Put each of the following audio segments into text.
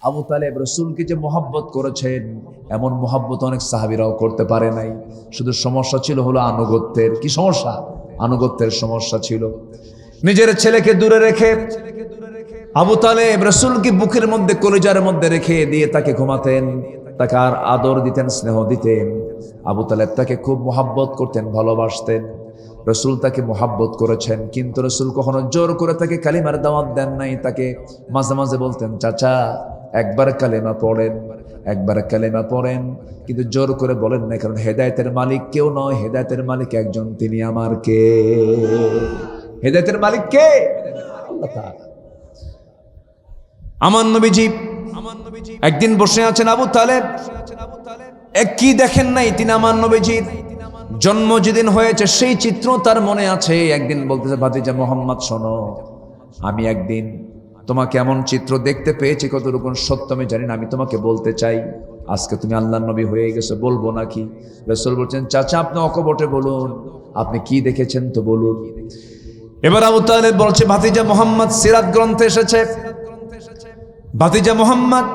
আবু তালেব রসুলকে যে মহব্বত করেছেন, এমন মহব্বত অনেক সাহাবীরাও করতে পারে নাই। শুধু সমস্যা ছিল হলো আনুগত্যের। কি সমস্যা? আনুগত্যের সমস্যা ছিল। নিজের ছেলেকে দূরে রেখে আবু তালেব রসুলকে বুকের মধ্যে, কলিজার মধ্যে রেখে দিয়ে তাকে ঘুমাতেন, তাকে আর আদর দিতেন, স্নেহ দিতেন। আবু তালেব তাকে খুব মহব্বত করতেন, ভালোবাসতেন। রসুল তাকে মহব্বত করেছেন, কিন্তু রসুল কখনো জোর করে তাকে কালিমার দাওয়াত দেন নাই। তাকে মাঝে মাঝে বলতেন, চাচা একবার কালেমা পড়েন, একবার কালেমা পড়েন, কিন্তু জোর করে বলেন না, কারণ হেদায়েতের মালিক কেউ নয়, হেদায়েতের মালিক একজন, তিনি আমার কে? হেদায়েতের মালিক কে? আল্লাহ তাআলা। আমার নবীজি একদিন বসে আছেন, আবু তালেব কি দেখেন নাই তিনি আমার নবীজির জন্ম যেদিন হয়েছে সেই চিত্র তার মনে আছে। একদিন বলতেছে, ভাতিজা মোহাম্মদ শোনো, আমি একদিন তোমাকে এমন চিত্র দেখতে পেয়েছি, কতটুকু সত্য আমি জানি না, আমি তোমাকে বলতে চাই। আজকে তুমি আল্লাহর নবী হয়ে গেছো, বলবো নাকি? রাসূল বলছেন, চাচা আপনি অকপটে বলুন, আপনি কি দেখেছেন তো বলুন। এবার আবু তালেব বলছে, ভাতিজা মোহাম্মদ, সিরাত গ্রন্থে এসেছে, ভাতিজা মোহাম্মদ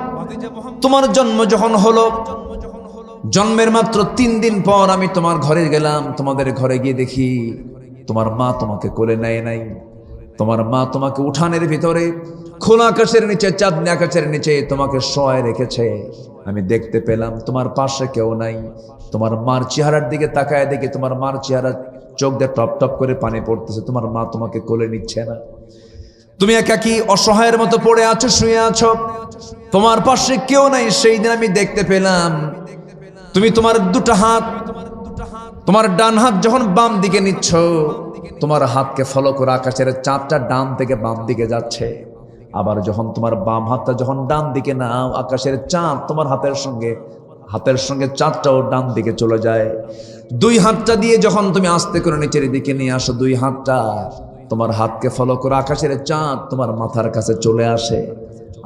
তোমার জন্ম যখন হলো, জন্মের মাত্র 3 দিন পর আমি তোমার ঘরে গেলাম। তোমাদের ঘরে গিয়ে দেখি তোমার মা তোমাকে কোলে নেয় নাই। তোমার মা তোমাকে উঠানের ভিতরে খোলা আকাশের নিচে, চাঁদনি আকাশের নিচে তোমাকে শোয়ায় রেখেছে। আমি দেখতে পেলাম তোমার পাশে কেউ নাই। তোমার মার চেহারার দিকে তাকায় দেখি তোমার মার চেহারা, চোখ দিয়ে টপ টপ করে পানি পড়তেছে। তোমার মা তোমাকে কোলে নিচ্ছে না, তুমি একাকী অসহায়ের মতো পড়ে আছো, শুয়ে আছো, তোমার পাশে কেউ নাই। সেই দিন আমি দেখতে পেলাম তুমি তোমার দুটো হাত, তোমার ডান হাত যখন বাম দিকে নিচ্ছ, তোমার হাতকে ফলো করে আকাশের চাঁদটা ডান থেকে বাম দিকে যাচ্ছে। আবার যখন তোমার বাম হাতটা যখন ডান দিকে নাও, আকাশের চাঁদ তোমার হাতের সঙ্গে চাঁদটাও ডান দিকে চলে যায়। 2 হাতটা দিয়ে যখন তুমি আস্তে করে নিচের দিকে নিয়ে আসো, 2 হাতটা তোমার হাতকে ফলো করে আকাশের চাঁদ তোমার মাথার কাছে চলে আসে।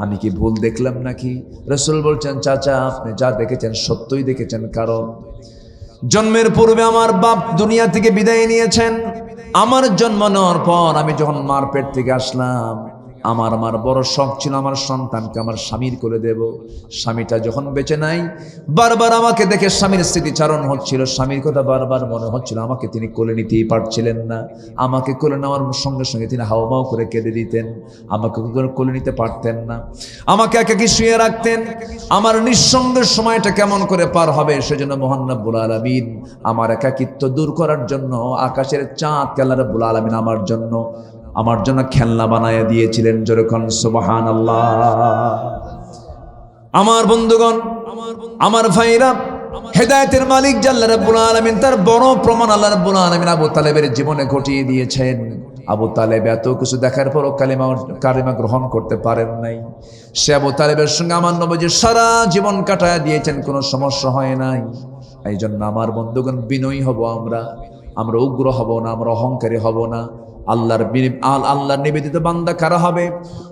আমি কি ভুল দেখলাম নাকি? রাসূল বলছেন, চাচা আপনি যা দেখেছেন সত্যই দেখেছেন, কারণ জন্মের পূর্বে আমার বাপ দুনিয়া থেকে বিদায় নিয়েছেন। আমার জন্ম নেওয়ার পর আমি যখন মার পেট থেকে আসলাম, আমার বড় শখ ছিল আমার সন্তানকে আমার স্বামীর কোলে দেব। স্বামীটা যখন বেঁচে নাই, বারবার আমাকে দেখে স্বামীর স্মৃতিচারণ হচ্ছিল, স্বামীর কথা বারবার মনে হচ্ছিল। আমাকে তিনি কোলে নিতেই পারছিলেন না। আমাকে কোলে নেওয়ার সঙ্গে সঙ্গে তিনি হাউমাউ করে কেঁদে দিতেন, আমাকে কোলে নিতে পারতেন না, আমাকে একাকী শুয়ে রাখতেন। আমার নিঃসঙ্গের সময়টা কেমন করে পার হবে, সেজন্য মহান রব্বুল আলামিন আমার একাকিত্ব দূর করার জন্য আকাশের চাঁদ আল্লাহ রব্বুল আলামিন আমার জন্য খেলনা বানায় দিয়েছিলেন। যেরকম সুবহানাল্লাহ। আমার বন্ধুগণ, আমার ভাইরা, হেদায়েতের মালিক আল্লাহ রাব্বুল আলামিন তার বড় প্রমাণ আল্লাহ রাব্বুল আলামিন আবু তালেবের জীবনে ঘটিয়ে দিয়েছেন। আবু তালেব এত কিছু দেখার পরও কালিমা গ্রহণ করতে পারেন নাই। সে আবু তালেবের সঙ্গে আমার নবীজি সারা জীবন কাটায় দিয়েছেন, কোনো সমস্যা হয় নাই। এই জন্য আমার বন্ধুগণ, বিনয়ী হব আমরা উগ্র হব না, আমরা অহংকারী হব না। আল্লাহর নিবেদিত বান্দা কারা হবে?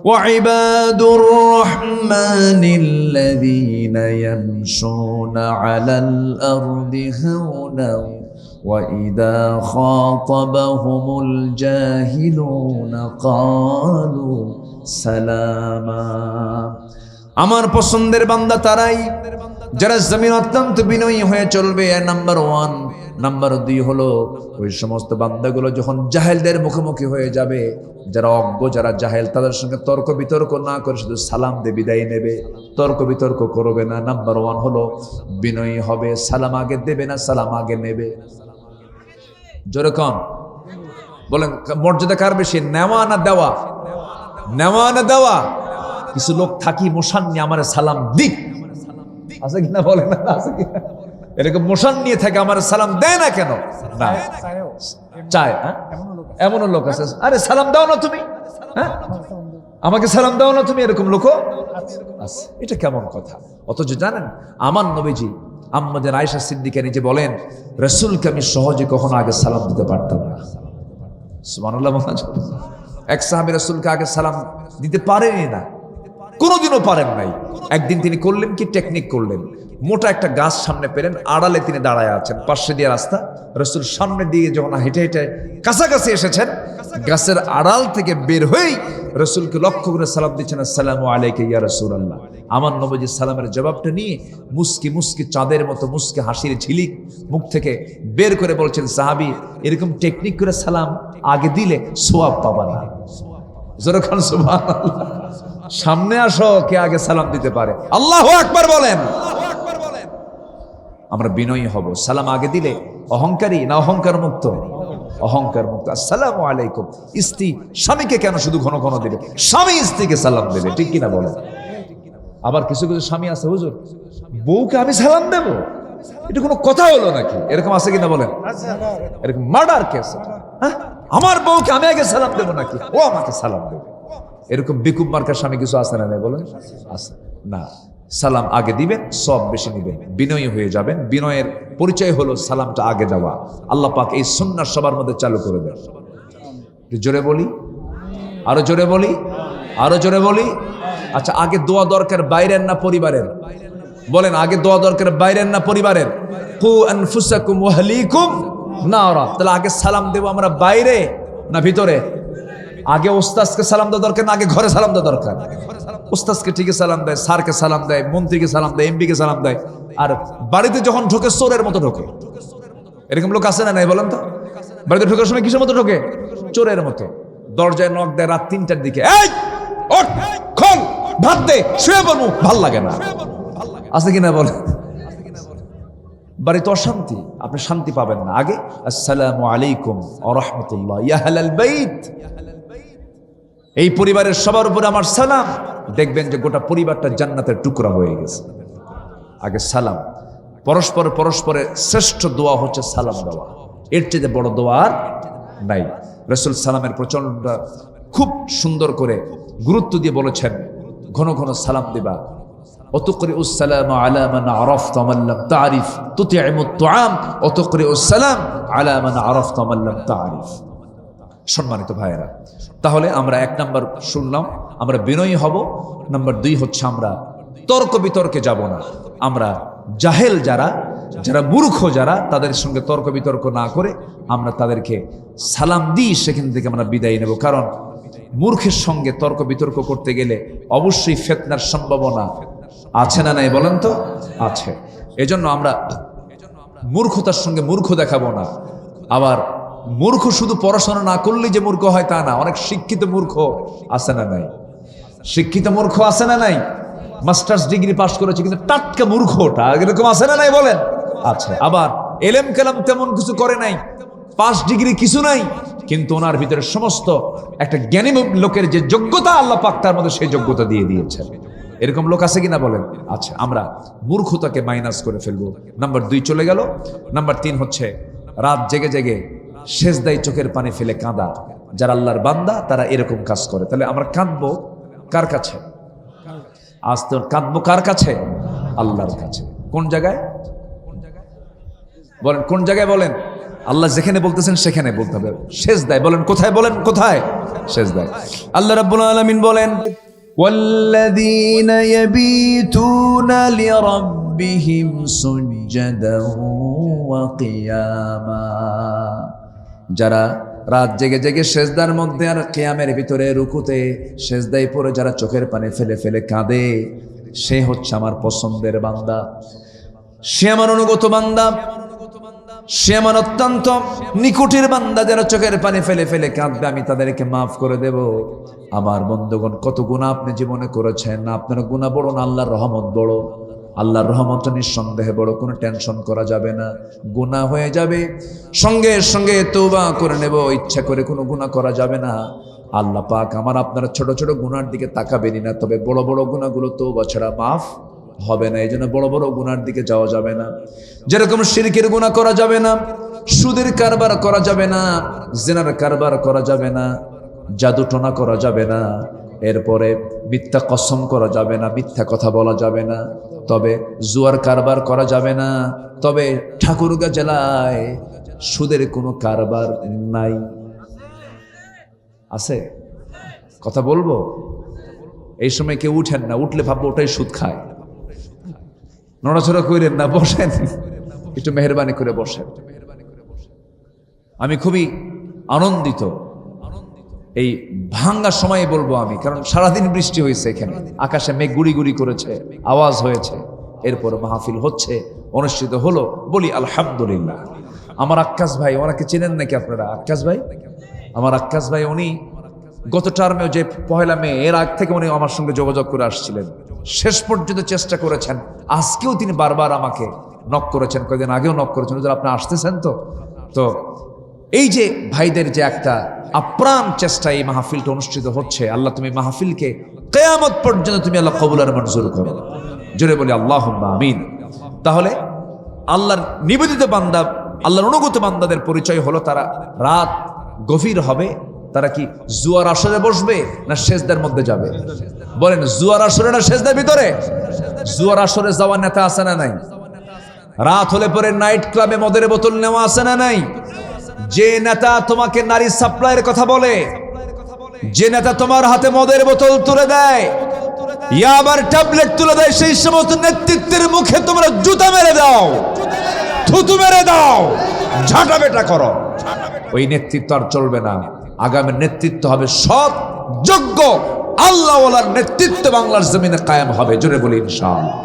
ওয়াইবাদুর রাহমানিল্লাযীনা ইয়ামশুনা আলাল আরদি হাওনা ওয়া ইযা খাতাবাহুমুল জাহিলুনা ক্বালু সালামা। আমার পছন্দের বান্দা তারাই যারা জমিন অত্যন্ত বিনয়ী হয়ে চলবে। নাম্বার 1। নাম্বার 2 হলো ওই সমস্ত বান্দাগুলো যখন জাহেলদের মুখোমুখি হয়ে যাবে, যারা অজ্ঞ, যারা জাহেল, তাদের সঙ্গে তর্ক বিতর্ক না করে শুধু সালাম দিয়ে বিদায় নেবে, তর্ক বিতর্ক করবে না। নাম্বার 1 হলো বিনয়ী হবে, সালাম আগে দেবে না, সালাম আগে নেবে। যেরকম বলেন মর্যাদা কার বেশি, নেওয়া না দেওয়া? নেওয়া না দেওয়া? কিছু লোক থাকি মোশান নিয়ে আমার সালাম দিক, আছে কিনা বলেন না? আছে কিনা এরকম মোশান নিয়ে থাকে, আমার সালাম দেয় না কেন? না চায়। এমনও লোক আছে, আরে সালাম দাও না তুমি, হ্যাঁ আমাকে সালাম দাও না তুমি, এরকম লোক আছে। এটা কেমন কথা? অথচ জানেন আমার নবীজি আম্মাজান আয়েশা সিদ্দিকা নিজে বলেন, রাসূলকে আমি সহজে কখনো আগে সালাম দিতে পারতাম না। সুবহানাল্লাহ। এক সাহাবী রাসূলকে আগে সালাম দিতে পারেনি না, কোনোদিনও পারেন নাই। একদিন তিনি করলেন কি, টেকনিক করলেন। মোটা একটা গাছ সামনে পেলেন, আড়ালে তিনি দাঁড়ায় আছেন, পাশে দিয়ে রাস্তা। রাসূল সামনে দিয়ে যখন হেঁটে হেঁটে কাছাকাছি এসেছেন, গাছের আড়াল থেকে বের হয়েই রাসূলকে লক্ষ্য করে সালাম দিচ্ছেন, আসসালামু আলাইকা ইয়া রাসূলুল্লাহ। আমার নবীজি সালামের জবাবটা নিয়ে মুস্কি মুস্কি চাঁদের মতো মুস্কি হাসির ঝিলিক মুখ থেকে বের করে বলছেন, সাহাবী এরকম টেকনিক করে সালাম আগে দিলে সওয়াব পাবা না। জোরে খান সুবহানাল্লাহ। সামনে আসো, কে আগে সালাম দিতে পারে। আল্লাহু আকবার বলেন। আমরা বিনয়ী হব। সালাম আগে দিলে অহংকারী না অহংকার মুক্ত? অহংকার মুক্ত। আসসালামু আলাইকুম। স্ত্রী স্বামীকে কেন শুধু ঘন ঘন দেবে? স্বামী স্ত্রীকে সালাম দেবে, ঠিক কিনা বলেন? আবার কিছু কিছু স্বামী আছে, হুজুর বউকে আমি সালাম দেব, এটা কোনো কথা হলো নাকি? এরকম আছে কিনা বলেন? এরকম মার্ডার কেস। হ্যাঁ, আমার বউকে আমি আগে সালাম দেবো নাকি ও আমাকে সালাম দেবে? এরকম বিকুব মার্কার স্বামী কিছু আছে না? বলেন আছে না? সালাম আগে দিবেন, সব বেশি নিবেন, বিনয়ী হয়ে যাবেন। বিনয়ের পরিচয় হলো সালামটা আগে দেওয়া। আল্লাহ পাক এই সুন্নাহ সবার মধ্যে চালু করে দেন। জোরে বলি, আরো জোরে বলি, আরো জোরে বলি। আচ্ছা, আগে দোয়া দরকার বাইরের না পরিবারের? বলেন, আগে দোয়া দরকার বাইরের না পরিবারের? কু আনফুসাকুম ওয়া আহলিকুম নারা। তাহলে আগে সালাম দেব আমরা বাইরে না ভিতরে? আগে ওস্তাদকে সালাম দেওয়া দরকার না আগে ঘরে সালাম দেওয়া দরকার? ওস্তাদকে ঠিকই সালাম দেয়, স্যারকে সালাম দেয়, মন্ত্রীকে সালাম দেয়, এমপিকে সালাম দেয়, আর বাড়িতে যখন ঢোকে চোরের মতো ঢোকে। এরকম লোক আছে না নাই বলেন তো? বাড়িতে ঢোকার সময় কিসের মতো ঢোকে? চোরের মতো। দরজায় নক দেয় রাত 3টার দিকে, এই ওঠ, খোল, ভাত দে, শুয়ে পড়বো, ভাল লাগে না। আছে কিনা বলেন? বাড়িতে অশান্তি, আপনি শান্তি পাবেন না। আগে আসসালামু আলাইকুম ওয়া রাহমাতুল্লাহ ইয়া আহলাল বাইত, এই পরিবারের সবার উপরে আমার সালাম। দেখবেন যে গোটা পরিবারটা জান্নাতের টুকরা হয়ে গেছে। আগে সালাম। পরস্পর পরস্পরের শ্রেষ্ঠ দোয়া হচ্ছে সালাম দেওয়া, এর চেয়ে বড় দোয়া আর নাই। রাসূল সালামের প্রচন্ড খুব সুন্দর করে গুরুত্ব দিয়ে বলেছেন, ঘন ঘন সালাম দিবা। অতুকরিউস সালাম আলা মান আরাফতা মান লাম তারিফ তুতিমুত তুআম অতুকরিউস সালাম আলা মান আরাফতা মান লাম তারিফ। সম্মানিত ভাইয়েরা, তাহলে আমরা 1 নাম্বার শুনলাম, আমরা বিনয়ী হব। নাম্বার 2 হচ্ছে আমরা তর্ক বিতর্কে যাব না। আমরা জাহেল যারা, যারা মূর্খ যারা, তাদের সঙ্গে তর্ক বিতর্ক না করে আমরা তাদেরকে সালাম দিই, সেখান থেকে আমরা বিদায় নেব। কারণ মূর্খের সঙ্গে তর্ক বিতর্ক করতে গেলে অবশ্যই ফিতনার সম্ভাবনা আছে না নাই বলেন তো? আছে। এজন্য আমরা মূর্খতার সঙ্গে মূর্খ দেখাবো না। আবার মূর্খ শুধু পড়াশোনা না করলেই যে মূর্খ হয় তা না, অনেক শিক্ষিত মূর্খ আছে না নাই? শিক্ষিত মূর্খ আছে না নাই? মাস্টার্স ডিগ্রি পাস করেছে কিন্তু টাটকা মূর্খটা, এরকম আছে না নাই বলেন? আছে। আবার এলেম কালাম তেমন কিছু করে নাই, পাস ডিগ্রি কিছু নাই, কিন্তু ওনার ভিতরে সমস্ত একটা জ্ঞানী লোকের যে যোগ্যতা আল্লাহ পাক তার মধ্যে সেই যোগ্যতা দিয়ে দিয়েছেন। এরকম লোক আছে কিনা বলেন? আচ্ছা, আমরা মূর্খতাকে মাইনাস করে ফেলবো। নাম্বার 2 চলে গেল। নাম্বার 3 হচ্ছে রাত জেগে জেগে সেজদায় চোখের পানি ফেলে কাঁদা। যারা আল্লাহর বান্দা তারা এরকম কাজ করে। তাহলে আমরা কাঁদবো কার কাছে? আজ তো কাঁদবো কার কাছে? আল্লাহর কাছে। কোন জায়গায় বলেন? কোন জায়গায় বলেন? আল্লাহ যেখানে বলতেছেন সেখানে বলতে হবে। সেজদায় বলেন, কোথায় বলেন? কোথায়? সেজদায়। আল্লাহ রাব্বুল আলামিন বলেন, ওয়াল্লাযীনা ইয়াবীতুনা লিরাব্বিহিম সুজদান ওয়া কিয়ামা। যারা রাত জেগে জেগে সেজদার মধ্যে আর কিয়ামের ভিতরে রুকুতে সেজদায় পড়ে যারা চোখের পানি ফেলে ফেলে কাঁদে, সে হচ্ছে আমার পছন্দের বান্দা, সে আমার অনুগত বান্দা, সে আমার অত্যন্ত নিকটের বান্দা। যারা চোখের পানি ফেলে ফেলে কাঁদবে আমি তাদেরকে মাফ করে দেব। আমার বন্ধুগণ, কত গুনাহ আপনি জীবনে করেছেন, আপনার গুনাহ বড় না আল্লাহর রহমত বড়? আল্লাহর রহমত নিঃসন্দেহে বড়, কোনো টেনশন করা যাবে না। গুনাহ হয়ে যাবে, সঙ্গে সঙ্গে তওবা করে নেব, ইচ্ছা করে কোনো গুনাহ করা যাবে না। আল্লাহ পাক আমার আপনারা ছোট ছোট গুনার দিকে তাকাবেনই না, তবে বড় বড় গুনাহগুলো তওবা ছাড়া মাফ হবে না। এই জন্য বড় বড় গুনার দিকে যাওয়া যাবে না। যেরকম শিরকের গুনাহ করা যাবে না, সুদের কারবার করা যাবে না, জিনার কারবার করা যাবে না, জাদু টোনা করা যাবে না, এরপরে মিথ্যা কসম করা যাবে না, মিথ্যা কথা বলা যাবে না, তবে জুয়ার কারবার করা যাবে না। তবে ঠাকুরগাঁ জেলায় সুদের কোনো কারবার নাই। আছে? কথা বলবো? এই সময় কেউ উঠেন না, উঠলে ভাববো ওটাই সুদ খায়। নড়াচড়া করেন না, বসেন, একটু মেহেরবানি করে বসেন। আমি খুবই আনন্দিত এই ভাঙ্গা সময়ে বলবো আমি, কারণ সারাদিন বৃষ্টি হয়েছে, এখানে আকাশে মেঘ গুড়ি গুড়ি করেছে, আওয়াজ হয়েছে, এরপর মাহফিল হচ্ছে, অনুষ্ঠিত হলো, বলি আলহামদুলিল্লাহ। আমার আক্কাস ভাই, ওনাকে চেনেন নাকি আপনারা? আক্কাস ভাই, আমার আক্কাস ভাই, উনি গত টার্মে যে 1 মে এর আগ থেকে উনি আমার সঙ্গে যোগাযোগ করে আসছিলেন, শেষ পর্যন্ত চেষ্টা করেছেন। আজকেও তিনি বারবার আমাকে নক করেছেন, কয়েকদিন আগেও নক করেছেন, আপনি আসতেছেন তো। তো এই যে ভাইদের যে একটা আপ্রাণ চেষ্টা, এই মাহফিলটা অনুষ্ঠিত হচ্ছে, আল্লাহ তুমি মাহফিলকে কিয়ামত পর্যন্ত তুমি আল্লাহ কবুল আর মঞ্জুর করো, জোরে বলি আল্লাহুম্মা আমিন। তাহলে আল্লাহর নিবেদিত বান্দা, আল্লাহর অনুগত বান্দাদের পরিচয় হলো তারা রাত গভীর হবে, তারা কি জুয়ার আসরে বসবে না সেজদার মধ্যে যাবে? বলেন, জুয়ার আসরে না সেজদার ভিতরে? জুয়ার আসরে যাওয়ার নেতা আছে না নাই? রাত হলে পরে নাইট ক্লাবে মদের বোতল নেওয়া আছে না নাই? যে নেতা তোমাকে নারী সাপ্লাইয়ের কথা বলে, যে নেতা তোমার হাতে মদের বোতল তুলে দেয়, ইয়াবার ট্যাবলেট তুলে দেয়, সেই সমস্ত নেতৃত্বের মুখে তোমরা জুতা মেরে দাও, থুতু মেরে দাও, ঝাঁটা বেটা করো। ওই নেতৃত্ব আর চলবে না। আগামী নেতৃত্ব হবে সৎ, যোগ্য, আল্লাহওয়ালার নেতৃত্ব বাংলার জমিনে কায়েম হবে, জোরে বলি ইনশাআল্লাহ।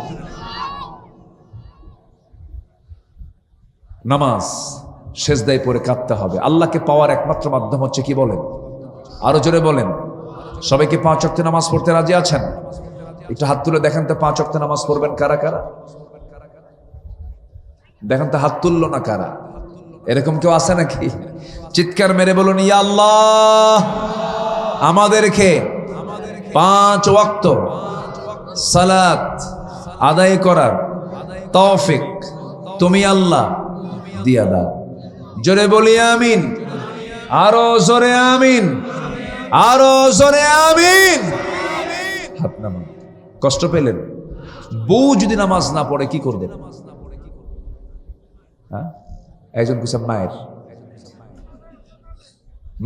নামাজ সেজদায় পড়ে কাঁদতে হবে। আল্লাহকে পাওয়ার একমাত্র মাধ্যম হচ্ছে কি বলেন? আরো জোরে বলেন। সবাইকে 5 ওয়াক্ত নামাজ পড়তে রাজি আছেন? একটু হাত তুলে দেখেন তো, 5 ওয়াক্ত নামাজ পড়বেন কারা কারা? দেখেন তো, হাত তুললো না কারা? এরকম কেউ আছে নাকি? চিৎকার মেরে বলুন, ইয়া আল্লাহ, আমাদেরকে 5 ওয়াক্ত সালাত আদায় করার তৌফিক তুমি আল্লাহ দিয়া দাও। জোরে বলি আমিন, আরো জোরে আমিন, আরো জোরে আমিন। হাত নামান। কষ্ট পেলেন? বউ যদি নামাজ না পড়ে কি করবেন? হ্যাঁ, একজন কিছু মায়ের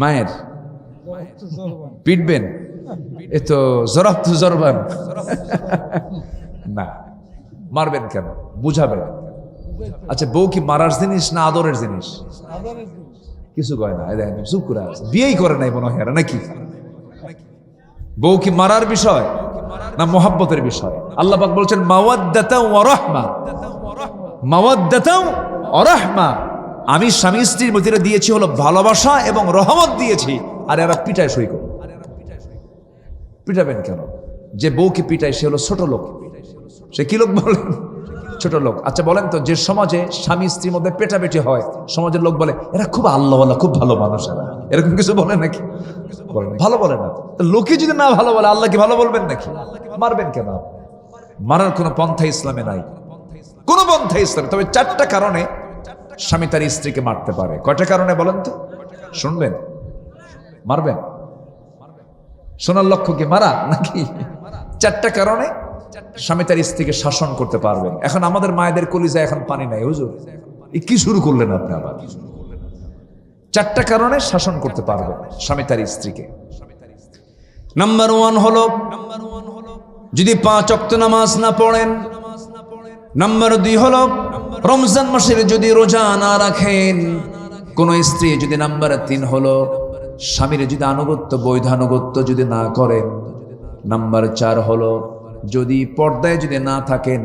মায়ের পিটবেন, এ তো জরাব তো জরবান না, মারবেন কেন? বুঝাবেন। আচ্ছা, বউ কি মারার জিনিস না আদরের জিনিস? কিছু কয় না, চুপ করে আছে, বিয়েই করে নাই মনে হয় নাকি? বউ কি মারার বিষয় না মোহাব্বতের বিষয়? আল্লাহ পাক বলছেন মাওয়াদ্দাতাও ওয়া রাহমা, মাওয়াদ্দাতাও ওয়া রাহমা। আমি স্বামী স্ত্রীর মধ্যে দিয়েছি হলো ভালোবাসা এবং রহমত দিয়েছি, আর এরা পিটায় সই করো। পিটাবেন কেন? যে বউকে পিটায় সে হলো ছোট লোক। সে কি লোক বলেন? ছোট লোক। আচ্ছা বলেন তো, যে সমাজে স্বামী স্ত্রীর মধ্যে পেটাপেটি হয়, সমাজের লোক বলে এরা খুব আল্লাহওয়ালা, খুব ভালো মানুষ, এরা এরকম কিছু বলে নাকি? ভালো বলে না। লোকে যদি না ভালো বলে, আল্লাহ কি ভালো বলবেন নাকি? মারবেন কেন? মারার কোনো পন্থা ইসলামে নাই, কোন পন্থা ইসলামে। তবে 4টা কারণে স্বামী তার স্ত্রীকে মারতে পারে। কয়টা কারণে বলেন তো? শুনবেন? মারবেন? শোনার লক্ষ্য কি মারা নাকি? 4টা কারণে স্বামী তার স্ত্রীকে শাসন করতে পারবেন। এখন আমাদের মায়েদের কলিজায় এখন পানি নাই। হুজুর, কি শুরু করলেন আপনি আবার? 4টা কারণে শাসন করতে পারবেন স্বামী তার স্ত্রীকে। নাম্বার 1 হলো যদি 5 ওয়াক্ত নামাজ না পড়েন। নাম্বার 2 হলো রমজান মাসের যদি রোজা না রাখেন কোন স্ত্রী যদি। নাম্বার 3 হলো স্বামীর যদি আনুগত্য, বৈধ আনুগত্য যদি না করেন। নাম্বার 4 হলো যদি পর্দায় যদি না থাকেন,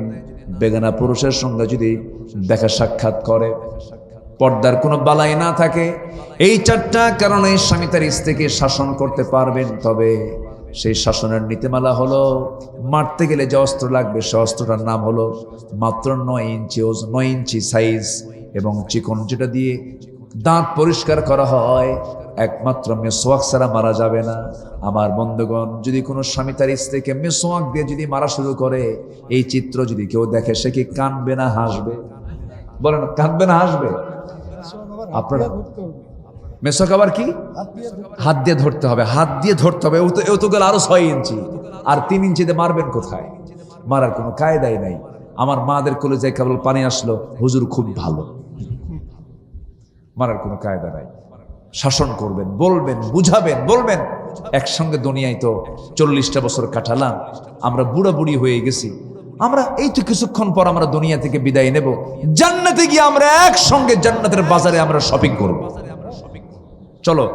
বেগানা পুরুষের সঙ্গে যদি দেখা সাক্ষাৎ করে, পর্দার কোনো বালাই না থাকে। এই 4টা কারণে স্বামী তার স্ত্রীকে শাসন করতে পারবেন। তবে সেই শাসনের নীতিমালা হলো, মারতে গেলে যে অস্ত্র লাগবে সে অস্ত্রটার নাম হলো মাত্র 9 ইঞ্চি সাইজ এবং চিকন, যেটা দিয়ে দাঁত পরিষ্কার করা হয়। একমাত্র মেসোয়াক ছাড়া মারা যাবে না। আমার বন্ধুগণ, যদি কোনো স্বামী তার স্ত্রীকে মেসোয়াক দিয়ে যদি মারা শুরু করে, এই চিত্র যদি কেউ দেখে, সে কি কাঁদবে না হাসবে? বলেন, কাঁদবে না হাসবে? আপনারা মেসোয়াক আবার কি? হাত দিয়ে ধরতে হবে। হাত দিয়ে ধরতে হবে। ও তো গেল আরো 6 ইঞ্চি, আর 3 ইঞ্চিতে মারবেন কোথায়? মারার কোনো কায়দাই নাই। আমার মাদের কলেজায় কেবল পানি আসলো, হুজুর খুব ভালো। মারার কোনো কায়দা নাই। শাসন করবেন, বলবেন, বুঝাবেন, বলবেন। একসঙ্গে দুনিয়ায় তো 40টা বছর কাটালাম, আমরা বুড়া বুড়ি হয়ে গেছি, আমরা এই তো কিছুক্ষণ পর আমরা দুনিয়া থেকে বিদায় নেব। জান্নাতে গিয়ে আমরা একসঙ্গে জান্নাতের বাজারে আমরা শপিং করব। চলো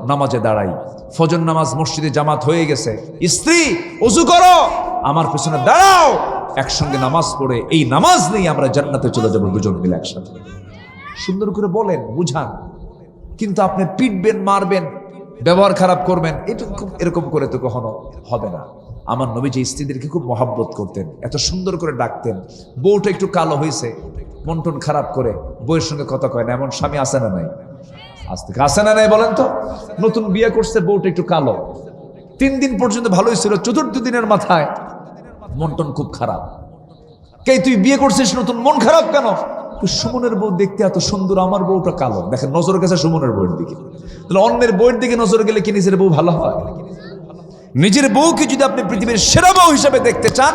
নামাজে দাঁড়াই। ফজর নামাজ মসজিদে জামাত হয়ে গেছে, স্ত্রী ওযু করো, আমার পেছনে দাঁড়াও, একসঙ্গে নামাজ পড়ে এই নামাজ নিয়ে আমরা জান্নাতে চলে যাবো দুজন মিলে একসাথে। সুন্দর করে বলেন, বুঝান। কিন্তু আপনি পিটবেন, মারবেন, ব্যবহার খারাপ করবেন, এরকম করে তো কখনো হবে না। আমার নবীজি স্ত্রীদেরকে খুব মহাব্বত করতেন, এত সুন্দর করে ডাকতেন। বউটা একটু কালো হয়েছে, মন টন খারাপ করে বউয়ের সঙ্গে কথা কয় না, এমন স্বামী আছে না নাই? আজ থেকে আছে না নাই বলেন তো? নতুন বিয়ে করছে, বউটা একটু কালো, 3 দিন পর্যন্ত ভালোই ছিল, 4th দিনের মাথায় মন টন খুব খারাপ। কে তুই বিয়ে করছিস নতুন, মন খারাপ কেন? সুমনের বউ দেখতে এত সুন্দর, আমার বউটা কালো। দেখেন, নজর গেছে সুমনের বউয়ের দিকে। তাহলে অন্যের বউয়ের দিকে নজর গেলে কি নিজের বউ ভালো হয়? নিজের বউকে যদি আপনি পৃথিবীর সেরা বউ হিসেবে দেখতে চান,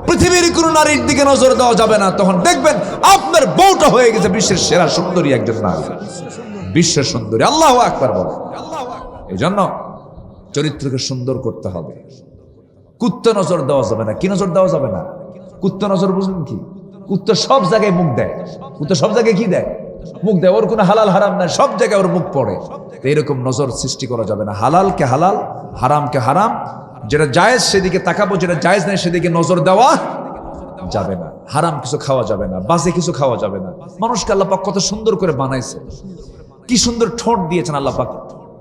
পৃথিবীর কোন নারীর দিকে নজর দেওয়া যাবে না। তখন দেখবেন আপনার বউটা হয়ে গেছে বিশ্বের সেরা সুন্দরী একজন নারী, বিশ্বের সুন্দরী। আল্লাহু আকবার বলেন। এই জন্য চরিত্রকে সুন্দর করতে হবে। কুত্তা নজর দেওয়া যাবে না। কি নজর দেওয়া যাবে না? কুত্তা নজর বুঝলেন কি? কুত্তা সব জায়গায় মুখ দেয়। কুত্তা সব জায়গায় কি দেয়? মুখ দেয়। ওর কোনো হালাল হারাম নাই, সব জায়গায় ওর মুখ পড়ে। এরকম নজর সৃষ্টি করা যাবে না। হালালকে হালাল, হারামকে হারাম, যেটা জায়েজ সেদিকে তাকাবো, যেটা জায়েজ নাই সেদিকে নজর দেওয়া যাবে না। হারাম কিছু খাওয়া যাবে না, বাজে কিছু খাওয়া যাবে না। মানুষকে আল্লাহ পাক কত সুন্দর করে বানাইছে, কি সুন্দর ঠোঁট দিয়েছেন আল্লাহ পাক।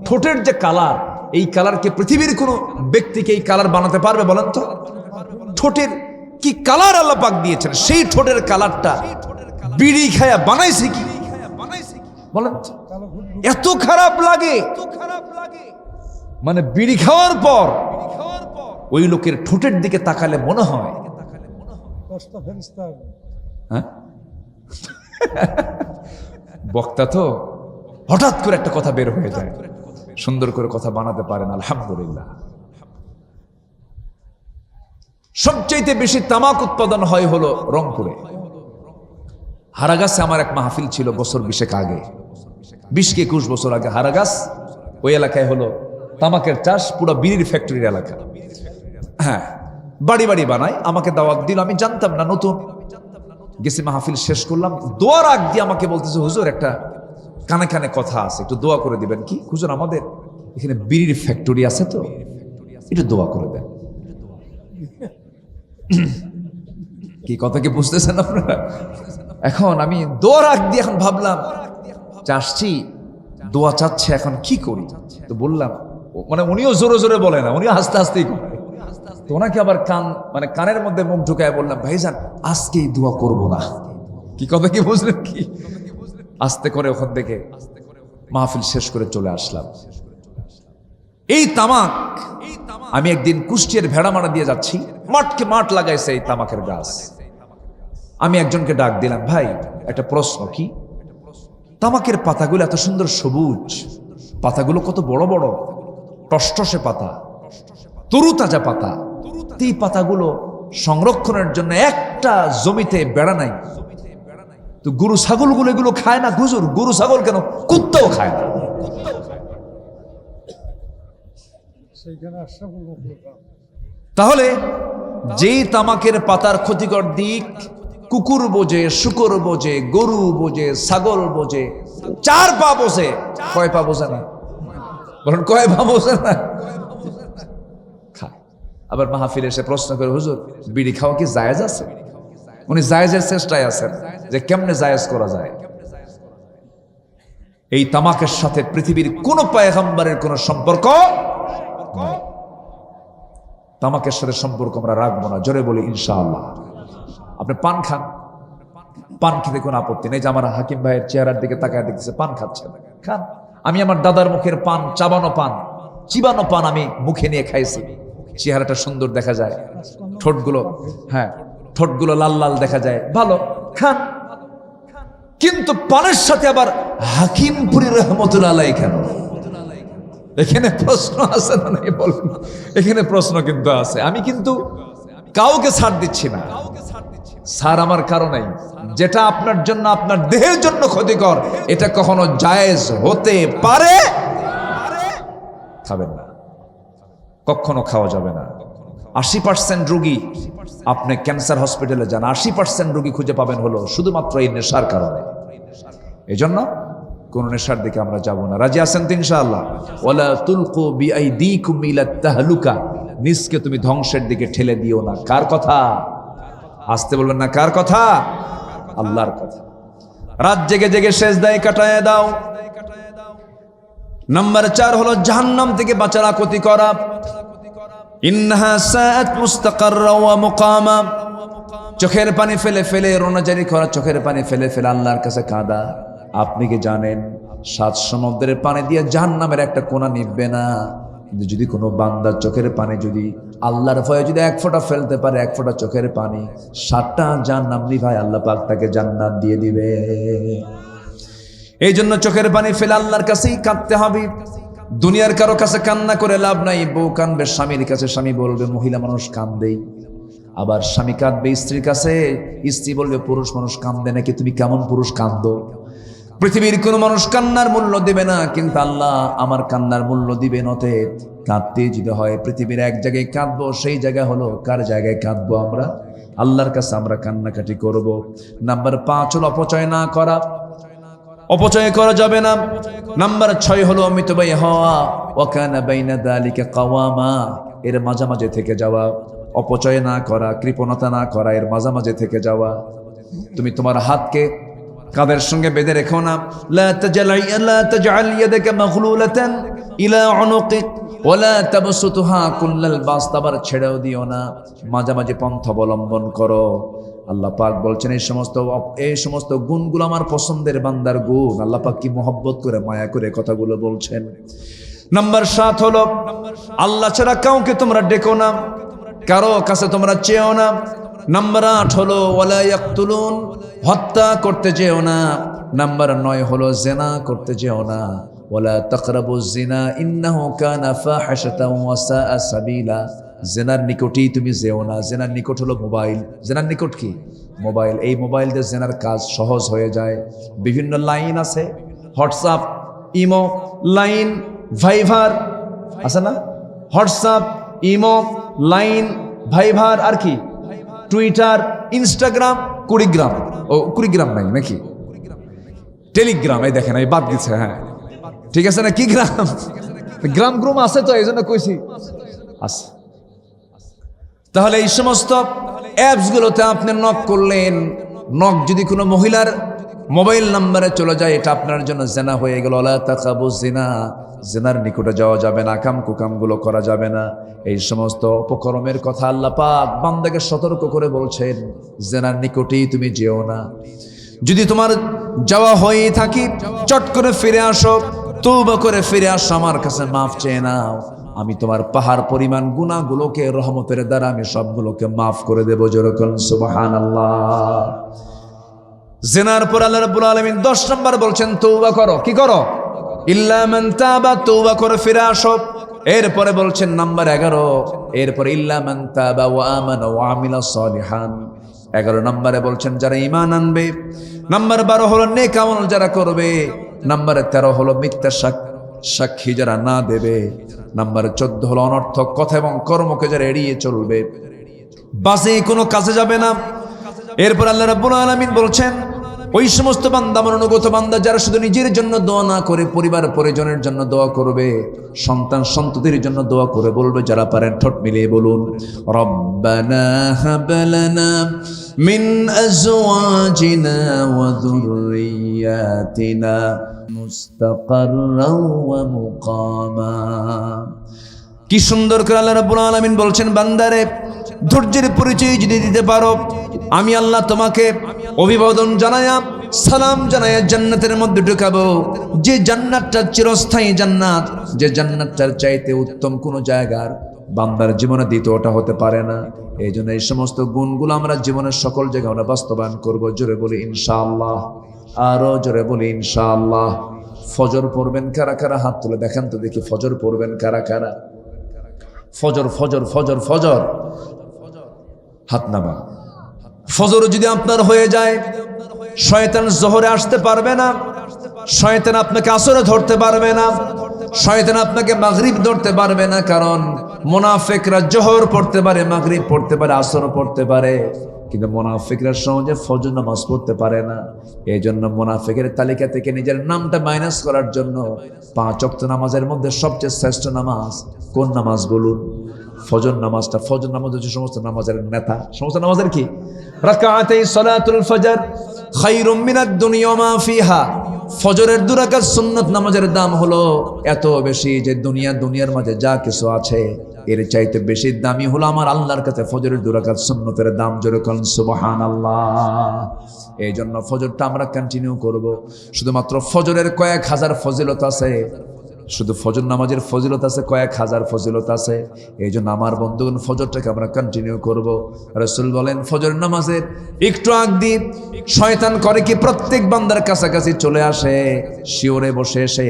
ঠোঁটের যে কালার, এই কালারকে পৃথিবীর কোন ব্যক্তিকে এই কালার বানাতে পারবে বলেন তো? ঠোঁটের কি কালার আল্লাহ পাক দিয়েছেন, সেই ঠোঁটের কালারটা বিড়ি খায়া বানাইছে কি বলেন? এত খারাপ লাগে, মানে বিড়ি খাওয়ার পর ওই লোকের ঠোঁটের দিকে তাকালে মনে হয় হ্যাঁ, বক্তা তো হঠাৎ করে একটা কথা বের হয়ে যায়, সুন্দর করে কথা বানাতে পারেন, আলহামদুলিল্লাহ। সবচাইতে বেশি তামাক উৎপাদন হয় হলো রংপুরে। হারাগাছে আমার এক মাহফিল ছিল বছর 20 আগে, 20-21 বছর আগে। হারাগাছ ওই এলাকায় হলো তামাকের চাষ, পুরো বিড়ির ফ্যাক্টরির এলাকা। হ্যাঁ, বাড়ি বাড়ি বানায়। আমাকে দাওয়াত দিল, আমি জানতাম না, নতুন গেছি। মাহফিল শেষ করলাম, দোয়ার আগ দিয়ে আমাকে বলতেছে, হুজুর একটা কানে কানে কথা আছে, একটু দোয়া করে দিবেন। কি হুজুর? আমাদের এখানে বিড়ির ফ্যাক্টরি আছে তো, একটু দোয়া করে দেন। কি কথা কি বুঝতেছেন আপনারা? এখন আমি দোয়ার আগ দিয়ে এখন ভাবলাম, চাচ্ছি দোয়া চাচ্ছে, এখন কি করি? তো বললাম, মানে উনিও জোরে জোরে বলে না, উনিও আস্তে আস্তেই করে। তো ওনাকে আবার কানের মধ্যে মুখ ঢুকায় বললাম, ভাইজান আজকেই দোয়া করব না। কি কথা কি বুঝলেন? কি আস্তে করে ওখান থেকে মাহফিল শেষ করে চলে আসলাম। এই তামাক আমি একদিন কুষ্টিয়ার ভেড়ামারা দিয়ে যাচ্ছি, মাঠকে মাঠ লাগাইছে এই তামাকের গাছ। আমি একজনকে ডাক দিলাম, ভাই একটা প্রশ্ন। কি? তামাকের পাতাগুলো এত সুন্দর সবুজ, পাতাগুলো কত বড় বড় টসটসে পাতা, তরুতাজা পাতা। এই পাতাগুলো সংরক্ষণের জন্য একটা জমিতে বেড়া নাই, তো গরু ছাগলগুলো এগুলো খায় না? হুজুর গরু ছাগল কেন, কুত্তাও খায় না। তাহলে যেই তামাকের পাতার ক্ষতিকর দিক কুকুর বোঝে, শুকর বোঝে, গরু বোঝে, ছাগল বোঝে, 4 পা বোঝে, কয় পা বোঝে না? বলেন কয় পা বোঝে না? খায়। আবার মাহফিলে এসে প্রশ্ন করে, হুজুর বিড়ি খাওয়া কি জায়েজ আছে? উনি জায়েজের চেষ্টায় আছেন যে কেমনে জায়েজ করা যায়। এই তামাকের সাথে পৃথিবীর কোন পয়গম্বরের কোন সম্পর্ক নাই। তামাকের সাথে সম্পর্ক আমরা রাখবো না, জোরে বলি ইনশাআল্লাহ। আপনি পান খান, পান খেতে কোনো আপত্তি নেই। যে আমার হাকিম ভাইয়ের চেহারার দিকে তাকায় দেখতেছে পান খাচ্ছে, খান। আমি আমার দাদার মুখের পান, চাবানো পান, চিবানো পান আমি মুখে নিয়ে খাইছি। চেহারাটা সুন্দর দেখা যায়, ঠোঁটগুলো, হ্যাঁ ঠোঁটগুলো লাল লাল দেখা যায়, ভালো, খান। কিন্তু পানের সাথে আবার হাকিমপুরি রহমতুল্লাহ আলাইহি কেন? এখানে প্রশ্ন আছে না? নাই বলুন, এখানে প্রশ্ন কিন্তু আছে। আমি কিন্তু কাউকে ছাড় দিচ্ছি না, ছাড় আমার কারণেই। যেটা আপনার জন্য, আপনার দেহের জন্য ক্ষতিকর, এটা কখনো জায়েজ হতে পারে, খাবেন না, কখনো খাওয়া যাবে না। 80% রোগী, আপনি ক্যান্সার হসপিটালে যান, 80% রোগী খুঁজে পাবেন হলো শুধুমাত্র এই নেশার কারণে। এই জন্য কোন নেশার দিকে আমরা যাব না। রাজি আছেন তো ইনশাআল্লাহ? ওয়ালা তুলকু বিআইদিকুম ইলা তাহলুকা, নিজকে তুমি ধ্বংসের দিকে ঠেলে দিও না। কার কথা? আসতে বলবেন না, কার কথা? আল্লাহর কথা। রাত জেগে জেগে সেজদায় কাটায় দাও। নাম্বার 4 হলো জাহান্নাম থেকে বাঁচার আকুতি করা। ইন্নাহা সাআত মুস্তাকাররা ওয়া মুকামা, চোখের পানি ফেলে ফেলে রোনাজারি করা, চোখের পানি ফেলে ফেলে আল্লাহর কাছে কাঁদা। আপনি কি জানেন 7 সমুদ্রের পানি দিয়ে জাহান্নামের একটা কোনা নিববে না, কিন্তু যদি কোনো বান্দার চোখের পানি যদি আল্লাহর ভয়ে যদি 1 ফোঁটা ফেলতে পারে, 1 ফোঁটা চোখের পানি, 7টা জাহান্নাম নিভায় আল্লাহ পাক তাকে জান্নাত দিয়ে দিবে। এই জন্য চোখের পানি ফেলে আল্লাহর কাছেই কাঁদতে হবে। দুনিয়ার কারো কাছে কান্না করে লাভ নাই। বউ কাঁদবে স্বামীর কাছে, স্বামী বলবে মহিলা মানুষ কান্দেই। আবার স্বামী কাঁদবে স্ত্রীর কাছে, স্ত্রী বলবে পুরুষ মানুষ কান্দে নাকি, তুমি কেমন পুরুষ কান্দো। পৃথিবীর কোনো মানুষ কান্নার মূল্য দিবে না, কিন্তু আল্লাহ আমার কান্নার মূল্য দিবেন। অতএব কাঁদতে যদি হয় পৃথিবীর এক জায়গায় কাঁদবো, সেই জায়গা হলো কার জায়গায় কাঁদবো? আমরা আল্লাহর কাছে আমরা কান্নাকাটি করব। নাম্বার 5 হলো অপচয় না করা, অপচয় করা যাবে না। নাম্বার 6 হলো মিতব্যয়ী হওয়া, ওয়া কানা বাইনা যালিকা কাওয়ামা, এর মাঝামাঝি থেকে যাওয়া। অপচয় না করা, কৃপণতা না করা, এর মাঝামাঝি থেকে যাওয়া। তুমি তোমার হাতকে কাঁধের সঙ্গে বেঁধে রেখো না। লা তাজআল ইয়াদাকা মাগলুলাতান ইলা উনুকিক ওয়া লা তাবসুতহা কুল্লাল বাসত, আবার ছেড়েও দিও না, মাঝামাঝি পন্থা অবলম্বন করো। আল্লাহ পাক বলছেন এই সমস্ত গুণগুলো আমার পছন্দের বান্দার গুণ। আল্লাহ পাক কি মহব্বত করে মায়া করে কথাগুলো বলছেন। নাম্বার 7 হলো আল্লাহ ছাড়া কাউকে তোমরা ডেকো না, কারো কাছে তোমরা চেয়েও না। নাম্বার 8 হলো ওয়ালা ইয়াকতুলুন, হত্যা করতে যেও না। নাম্বার 9 হলো জিনা করতে যেও না। ওয়ালা তাকরাবুজ জিনা ইন্নাহু কানা ফাহিশাতান ওয়া সাআ সাবিলা, জেনার নিকটেই তুমি যেও না। জেনার নিকট হলো মোবাইল। জেনার নিকট কি? মোবাইল। এই মোবাইল দিয়ে জেনার কাজ সহজ হয়ে যায়। বিভিন্ন লাইন আছে, হোয়াটসঅ্যাপ, ইমো, লাইন, ভাইভার আছে না? হোয়াটসঅ্যাপ, ইমো, লাইন, ভাইভার, আর কি টুইটার, ইনস্টাগ্রাম, কুড়িগ্রাম। ও কুড়িগ্রাম নাই নাকি? টেলিগ্রাম। এই দেখেন এই বাদ দিচ্ছে। হ্যাঁ ঠিক আছে না? কি গ্রাম? গ্রাম গ্রুম আছে তো, এই জন্য কইছি আছে। তাহলে এই সমস্ত অ্যাপসগুলোতে আপনি নক করলেন, নক যদি কোনো মহিলার মোবাইল নাম্বারে চলে যায়, এটা আপনার জন্য জেনা হয়ে গেল। লা তাকাবুজ জিনা, জেনার নিকটে যাওয়া যাবে না, কাম কুকামগুলো করা যাবে না। এই সমস্ত অপকর্মের কথা আল্লাহ পাক বান্দাকে সতর্ক করে বলছেন, জেনার নিকটেই তুমি যেও না। যদি তোমার যাওয়া হয়ে থাকি, চট করে ফিরে আসো, তওবা করে ফিরে আসো, আমার কাছে মাফ চেয়ে নাও। আমি তোমার পাহাড় পরিমাণ গুনাহগুলোকে রহমতের দ্বারা আমি সবগুলোকে মাফ করে দেব। যেরকম সুবহানাল্লাহ। জিনার পর আল্লাহ রাব্বুল আলামিন 10 নম্বর বলছেন তওবা করো। কি করো? ইল্লা মান তাবা, তওবা করে ফিরে আসো। এরপরে বলছেন নাম্বার 11, এরপরে ইল্লা মান তাবা ওয়া আমানা ওয়া আমিলা সলিহান। 11 নম্বরে বলছেন যারা ঈমান আনবে। নাম্বার 12 হলো নেক আমল যারা করবে। নাম্বার 13 হলো মিথ্যা সাক্ষী যারা না দেবে। নাম্বার 14 হলো অনর্থক কথা এবং কর্মকে যারা এড়িয়ে চলবে, বাসে কোনো কাজে যাবে না। এরপর আল্লাহ রাব্বুল আলামিন বলছেন ওই সমস্ত বান্দা, আমার অনুগত বান্দা যারা শুধু নিজের জন্য দোয়া না করে পরিবার পরিজনের জন্য দোয়া করবে, সন্তান সন্ততির জন্য দোয়া করে বলবে। যারা পারেন ঠোঁট মিলিয়ে বলুন, রব্বানা হাব লানা মিন আজওয়াজিনা ওয়া যুররিয়াতিনা মুস্তাকাররাও ওয়া মুকামা। কি সুন্দর করে আল্লাহ রাব্বুল আলামিন বলছেন, বান্দারে ধৈর্যের পরিচয় যদি দিতে পারো, আমি আল্লাহ তোমাকে অভিবাদন জানায়া, সালাম জানায়া জান্নাতের মধ্যে ঢুকাবো। যে জান্নাতটা চিরস্থায়ী জান্নাত, যে জান্নাতটার চাইতে উত্তম কোনো জায়গার বান্দার জীবনে দ্বিতীয়টা হতে পারে না। এই জন্য এই সমস্ত গুণগুলো আমরা জীবনের সকল জায়গায় আমরা বাস্তবায়ন করবো। জোরে বলি ইনশাআল্লাহ, আরো জোরে বলি ইনশাআল্লাহ। ফজর পড়বেন কারা কারা? হাত তুলে দেখান তো দেখি। ফজর পড়বেন কারা কারা? ফজর ফজর ফজর ফজর হাত নামা। ফজর যদি আপনার হয়ে যায়, শয়তান জোহরে আসতে পারবে না, শয়তান আপনাকে আসরে ধরতে পারবে না, শয়তান আপনাকে মাগরিব ধরতে পারবে না। কারণ মুনাফিকরা জোহর পড়তে পারে, মাগরিব পড়তে পারে, আসর পড়তে পারে, কিন্তু মুনাফিকরা সহজে ফজর নামাজ পড়তে পারে না। এই জন্য মুনাফিকের তালিকা থেকে নিজের নামটা মাইনাস করার জন্য 5 ওয়াক্ত নামাজের মধ্যে সবচেয়ে শ্রেষ্ঠ নামাজ কোন নামাজ বলুন? ফজর নামাজটা। ফজর নামাজ হচ্ছে সমস্ত নামাজের নেতা। সমস্ত নামাজের কি? রাকাতাই সালাতুল ফজর খায়রুম মিনাদ দুনিয়া মা ফিহা। ফজরের 2 রাকাত সুন্নাত নামাজের দাম হলো এত বেশি যে দুনিয়ার মাঝে যা কিছু আছে এর চাইতে বেশি দামি হলো আমার আল্লাহর কাছে ফজরের 2 রাকাত সুন্নতের দাম। জোরে কোন সুবহানাল্লাহ। এই জন্য ফজরটা আমরা কন্টিনিউ করব। শুধুমাত্র ফজরের কয়েক হাজার ফজিলত আছে, শুধু ফজর নামাজের ফজিলত আছে কয়েক হাজার ফজিলত আছে। এই জন্য আমার বন্ধুগণ ফজরটাকে আমরা কন্টিনিউ করব। রাসূল বলেন ফজর নামাজের একটু আগ দিয়ে শয়তান করে কি প্রত্যেক বান্দার কাছাকাছি চলে আসে, শিওরে বসে এসে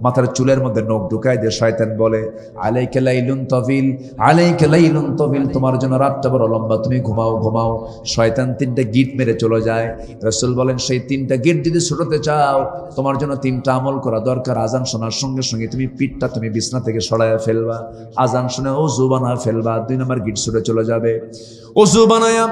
মাথার চুলের মধ্যে নখ ঢুকায় দিয়ে শয়তান বলে আলাইকা লাইলুন তাবিল, আলাইকা লাইলুন তাবিল, তোমার জন্য রাতটা বড় লম্বা, তুমি ঘুমাও ঘুমাও। শয়তান 3টা গিট মেরে চলে যায়। রাসূল বলেন সেই 3টা গিট যদি ছুটাতে চাও তোমার জন্য 3টা আমল করা দরকার। আজান শোনার সঙ্গে সঙ্গে তুমি পিঠটা তুমি বিছনা থেকে সরাইয়া ফেলবা, আজান শুনে ওযু বানায় ফেলবা, 2 নম্বর গিট ছুটে চলে যাবে। ওযু বানায়া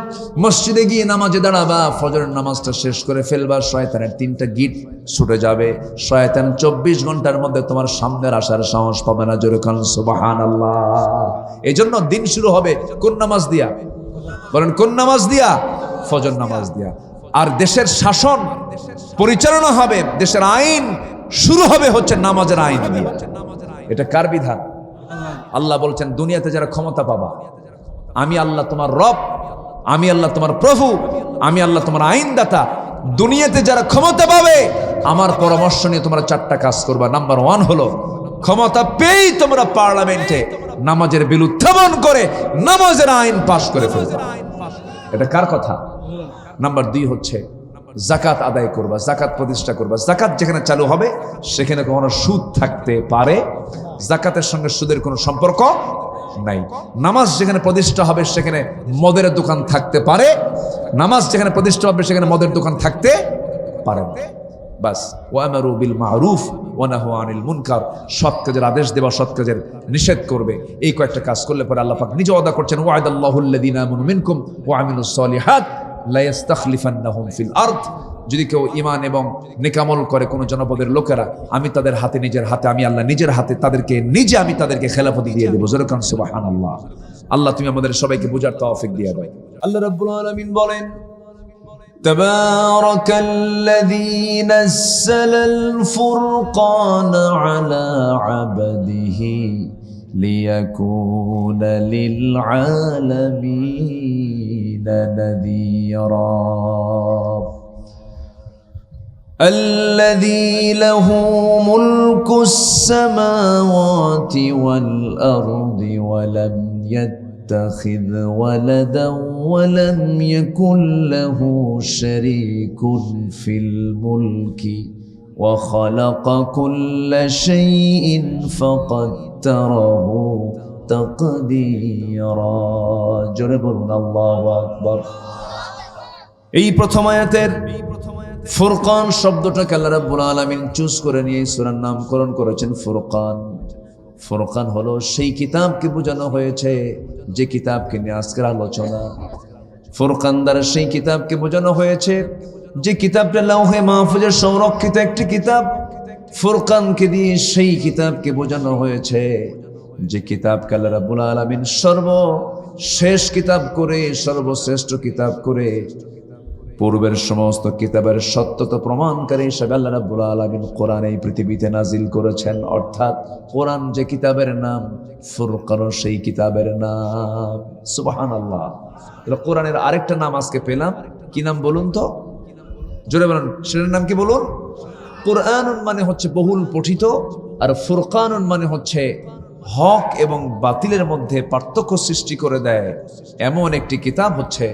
মসজিদে গিয়ে নামাজে দাঁড়াবা, ফজরের নামাজটা শেষ করে ফেলবা, শয়তানের 3টা গিট ছুটে যাবে। শয়তান 24 ঘন্টার মধ্যে তোমার সামনে আসার সাহস পাবে না। জোরে কান সুবহানাল্লাহ। এই জন্য দিন শুরু হবে কোন নামাজ দিয়া? বলেন কোন নামাজ দিয়া? ফজর নামাজ দিয়া। আর দেশের শাসন পরিচালনা হবে, দেশের আইন শুরু হবে হচ্ছে নামাজের আইন দিয়ে। এটা কার বিধান? আল্লাহ বলছেন দুনিয়াতে যারা ক্ষমতা পাবা, আমি আল্লাহ তোমার রব, আমি আল্লাহ তোমার প্রভু, আমি আল্লাহ তোমার আইনদাতা। দুনিয়াতে যারা ক্ষমতা পাবে আমার পরামর্শ নিয়ে তোমরা 4টা কাজ করবা। নাম্বার 1 হলো ক্ষমতা পেয়েই তোমরা পার্লামেন্টে নামাজের বিল উত্থাপন করে নামাজের আইন পাশ করে ফেলবে। এটা কার কথা? নাম্বার 2 হচ্ছে জাকাত আদায় করবা, জাকাত প্রতিষ্ঠা করবা। জাকাত যেখানে চালু হবে সেখানে কখনো সুদ থাকতে পারে, জাকাতের সঙ্গে সুদের কোনো সম্পর্ক নাই। নামাজ যেখানে প্রতিষ্ঠা হবে সেখানে মদের দোকান থাকতে পারে, নামাজ যেখানে প্রতিষ্ঠা হবে সেখানে মদের দোকান থাকতে পারে না। বাস ওয়ামারু বিল মারুফ ওয়া নাহু আনিল মুনকার, সৎ কাজের আদেশ দেবা, সৎ কাজের নিষেধ করবে। এই কয়েকটা কাজ করলে পরে আল্লাহ পাক নিজে ওয়াদা করছেন ওয়াদাল্লাহুল্লাযিনা আমানু মিনকুম ওয়া আমিলুস সলিহাত লা ইস্তাখলিফান্নাহুম ফিল আরদ। যদি কেউ ঈমান এবং নেকামল করে কোন জনপদের লোকেরা, আমি তাদের হাতে নিজের হাতে, আমি আল্লাহ নিজের হাতে আমি তাদেরকে খেলাফতি দিয়ে দেব। জোরে কান সুবহানাল্লাহ। আল্লাহ তুমি আমাদের সবাইকে বুঝার তৌফিক দিয়ে দাও। আল্লাহ রাব্বুল আলামিন বলেন তাবারাকাল্লাযী নাযালাল ফুরকানা আলা আবদিহি লিয়াকুনা লিল আলামিনা নাযীরা الذي له ملك السماوات والأرض ولم يتخذ ولدا ولم يكن له شريك في الملك وخلق كل شيء فقدره تقديرا جرب الله أكبر। এই প্রথম আয়াতের ফুরকান শব্দটাকে আল্লাহ রাব্বুল আলামিন চুজ করে নিয়ে সূরার নামকরণ করেছেন ফুরকান। ফুরকান হলো সেই কিতাবকে বোঝানো হয়েছে যে কিতাবকে নিয়ে আজকের আলোচনা। ফুরকান দ্বারা সেই কিতাবকে বোঝানো হয়েছে যে কিতাবটা লাউহে মাহফুজের সংরক্ষিত একটি কিতাব। ফুরকানকে দিয়ে সেই কিতাবকে বোঝানো হয়েছে যে কিতাবকে আল্লাহ রাব্বুল আলামিন সর্বশেষ কিতাব করে, সর্বশ্রেষ্ঠ কিতাব করে পূর্বের সমস্ত কিতাবের সত্যতা প্রমাণকারী হিসেবে আল্লাহ রাব্বুল আলামিন কোরআন এই পৃথিবীতে নাজিল করেছেন। অর্থাৎ কোরআন যে কিতাবের নাম, ফুরকান সেই কিতাবের নাম। সুবহানাল্লাহ। কোরআনের আরেকটা নাম আজকে পেলাম, কি নাম বলুন তো? জোরে বলুন, সেটার নাম কি বলুন? কোরআনুন মানে হচ্ছে বহুল পঠিত, আর ফুরকানুন মানে হচ্ছে হক এবং বাতিলের মধ্যে পার্থক্য সৃষ্টি করে দেয় এমন একটি কিতাব হচ্ছে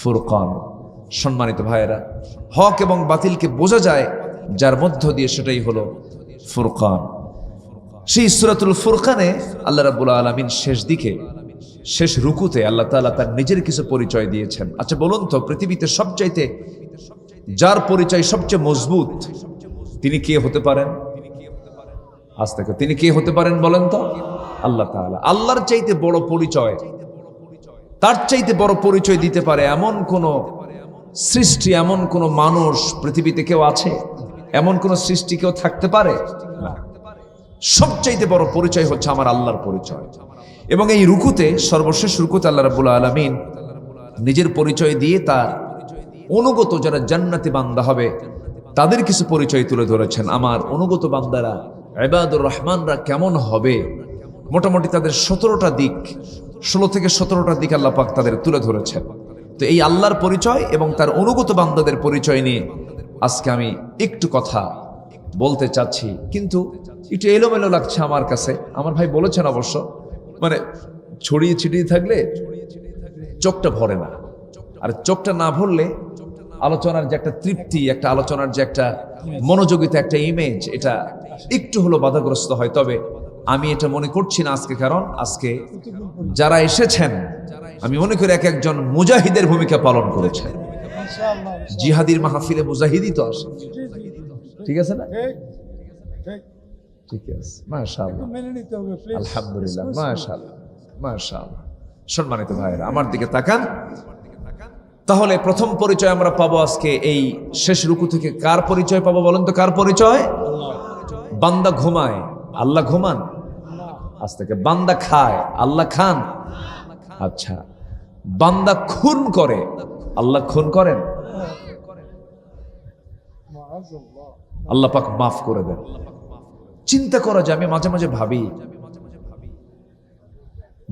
ফুরকান। সম্মানিত ভাইয়েরা, হক এবং বাতিলকে বোঝা যায় যার মধ্য দিয়ে, সেটাই হলো ফুরকান। সেই সূরাতুল ফুরকানে আল্লাহ রাব্বুল আলামিন শেষ দিকে, শেষ রুকুতে আল্লাহ তাআলা তার নিজের কিছু পরিচয় দিয়েছেন। আচ্ছা বলুন তো, পৃথিবীতে সবচাইতে যার পরিচয় সবচেয়ে মজবুত তিনি কে হতে পারেন? আজ থেকে তিনি কে হতে পারেন বলেন তো? আল্লাহ তাআলা। আল্লাহর চাইতে বড় পরিচয়, তার চাইতে বড় পরিচয় দিতে পারে এমন কোন সৃষ্টি, এমন কোন মানুষ পৃথিবীতে কেউ আছে? এমন কোন সৃষ্টি কেউ থাকতে পারে? সবচাইতে বড় পরিচয় হচ্ছে আমার আল্লাহর পরিচয়। এবং এই রুকুতে, সর্বশেষ রুকুতে আল্লাহ রাব্বুল আলামিন নিজের পরিচয় দিয়ে তার অনুগত যারা জান্নাতি বান্দা হবে তাদের কিছু পরিচয় তুলে ধরেছেন। আমার অনুগত বান্দারা, ইবাদুর রহমানরা কেমন হবে, মোটামুটি তাদের 17টা দিক, 16 থেকে 17টা দিক আল্লাহ পাক তাদের তুলে ধরেছেন। তো এই আল্লাহর পরিচয় এবং তার অনুগত বান্দাদের পরিচয় নিয়ে আজকে আমি একটু কথা বলতে চাচ্ছি, কিন্তু একটু এলোমেলো লাগছে আমার কাছে। আমার ভাই বলেছেন অবশ্য, মানে ছড়িয়ে ছিটিয়ে থাকলে চোখটা ভরে না, আর চোখটা না ভরলে আলোচনার যে একটা তৃপ্তি, একটা আলোচনার যে একটা মনোযোগিতা, একটা ইমেজ, এটা একটু হলো বাধাগ্রস্ত হয়। তবে আমি এটা মনে করছি না আজকে, কারণ আজকে যারা এসেছেন আমি মনে করি এক একজন মুজাহিদের ভূমিকা পালন করেছেন। জিহাদির মাহফিলে মুজাহিদই তো আসে, ঠিক আছে না? ঠিক আছে, মাশাআল্লাহ, আলহামদুলিল্লাহ, মাশাআল্লাহ, মাশাআল্লাহ। সম্মানিত ভাইরা, আমার দিকে তাকান। তাহলে প্রথম পরিচয় আমরা পাবো আজকে এই শেষ রুকু থেকে। কার পরিচয় পাবো বলেন তো? কার পরিচয়? বান্দা ঘুমায়, আল্লাহ ঘুমান। আজ থেকে বান্দা খায়, আল্লাহ খান। আচ্ছা, বান্দা খুন করে, আল্লাহ খুন করেন? আল্লাহ পাক মাফ করে দেন। চিন্তা করা যায়, আমি মাঝে মাঝে ভাবি,